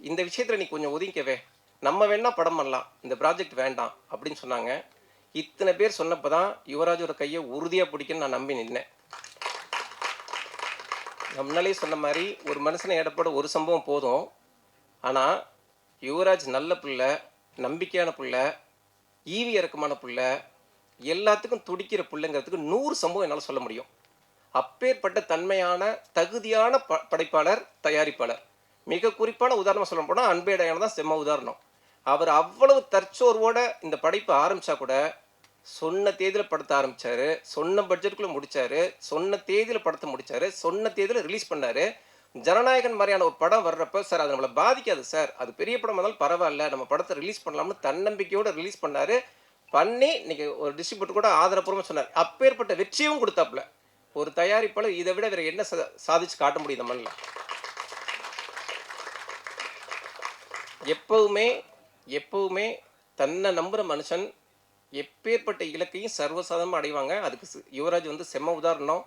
இந்த விஷயத்தில் நீ கொஞ்சம் ஒதுங்கிக்கவே, நம்ம வேணா படம் பண்ணலாம், இந்த ப்ராஜெக்ட் வேண்டாம் அப்படின்னு சொன்னாங்க. இத்தனை பேர் சொன்னப்போ தான் யுவராஜோட கையை உறுதியாக பிடிக்குன்னு நான் நம்பி நின்னேன். முன்னாலே சொன்ன மாதிரி ஒரு மனுஷனை எடப்பட ஒரு சம்பவம் போதும். ஆனால் யுவராஜ் நல்ல பிள்ளை, நம்பிக்கையான பிள்ளை, ஈவி இறக்கமான பிள்ளை, எல்லாத்துக்கும் துடிக்கிற பிள்ளைங்கிறதுக்கு 100 சம்பவம் என்னால் சொல்ல முடியும். அப்பேற்பட்ட தன்மையான தகுதியான படைப்பாளர், தயாரிப்பாளர். மிக குறிப்பான உதாரணமாக சொல்ல போனால் அன்பேடையான தான் செம்ம உதாரணம். அவர் அவ்வளவு தற்சோர்வோட இந்த படைப்பை ஆரம்பித்தா கூட சொன்ன தேதியில் படத்தை ஆரம்பித்தார், சொன்ன பட்ஜெட்டுக்குள்ளே முடித்தார், சொன்ன தேதியில் படத்தை முடித்தார், சொன்ன தேதியில் ரிலீஸ் பண்ணார். ஜனநாயகன் மாதிரியான ஒரு படம் வர்றப்போ, சார் அது நம்மளை பாதிக்காது சார், அது பெரிய படம் இருந்தாலும் பரவாயில்ல, நம்ம படத்தை ரிலீஸ் பண்ணலாம்னு தன்னம்பிக்கையோடு ரிலீஸ் பண்ணார். பண்ணி இன்னைக்கு ஒரு டிஸ்ட்ரிபியூட்டர் கூட ஆதரப்பூர்வமாக சொன்னார். அப்பேற்பட்ட வெற்றியும் கொடுத்தாப்புல. ஒரு தயாரிப்பாளர் இதை விட வேறு என்ன சாதிச்சு காட்ட முடியும் இந்த மண்ணில்? எப்பவுமே தன்னை நம்புகிற மனுஷன் எப்பேற்பட்ட இலக்கையும் சர்வசாதாரணமாக அடைவாங்க. அதுக்கு யுவராஜ் செம்ம உதாரணம்.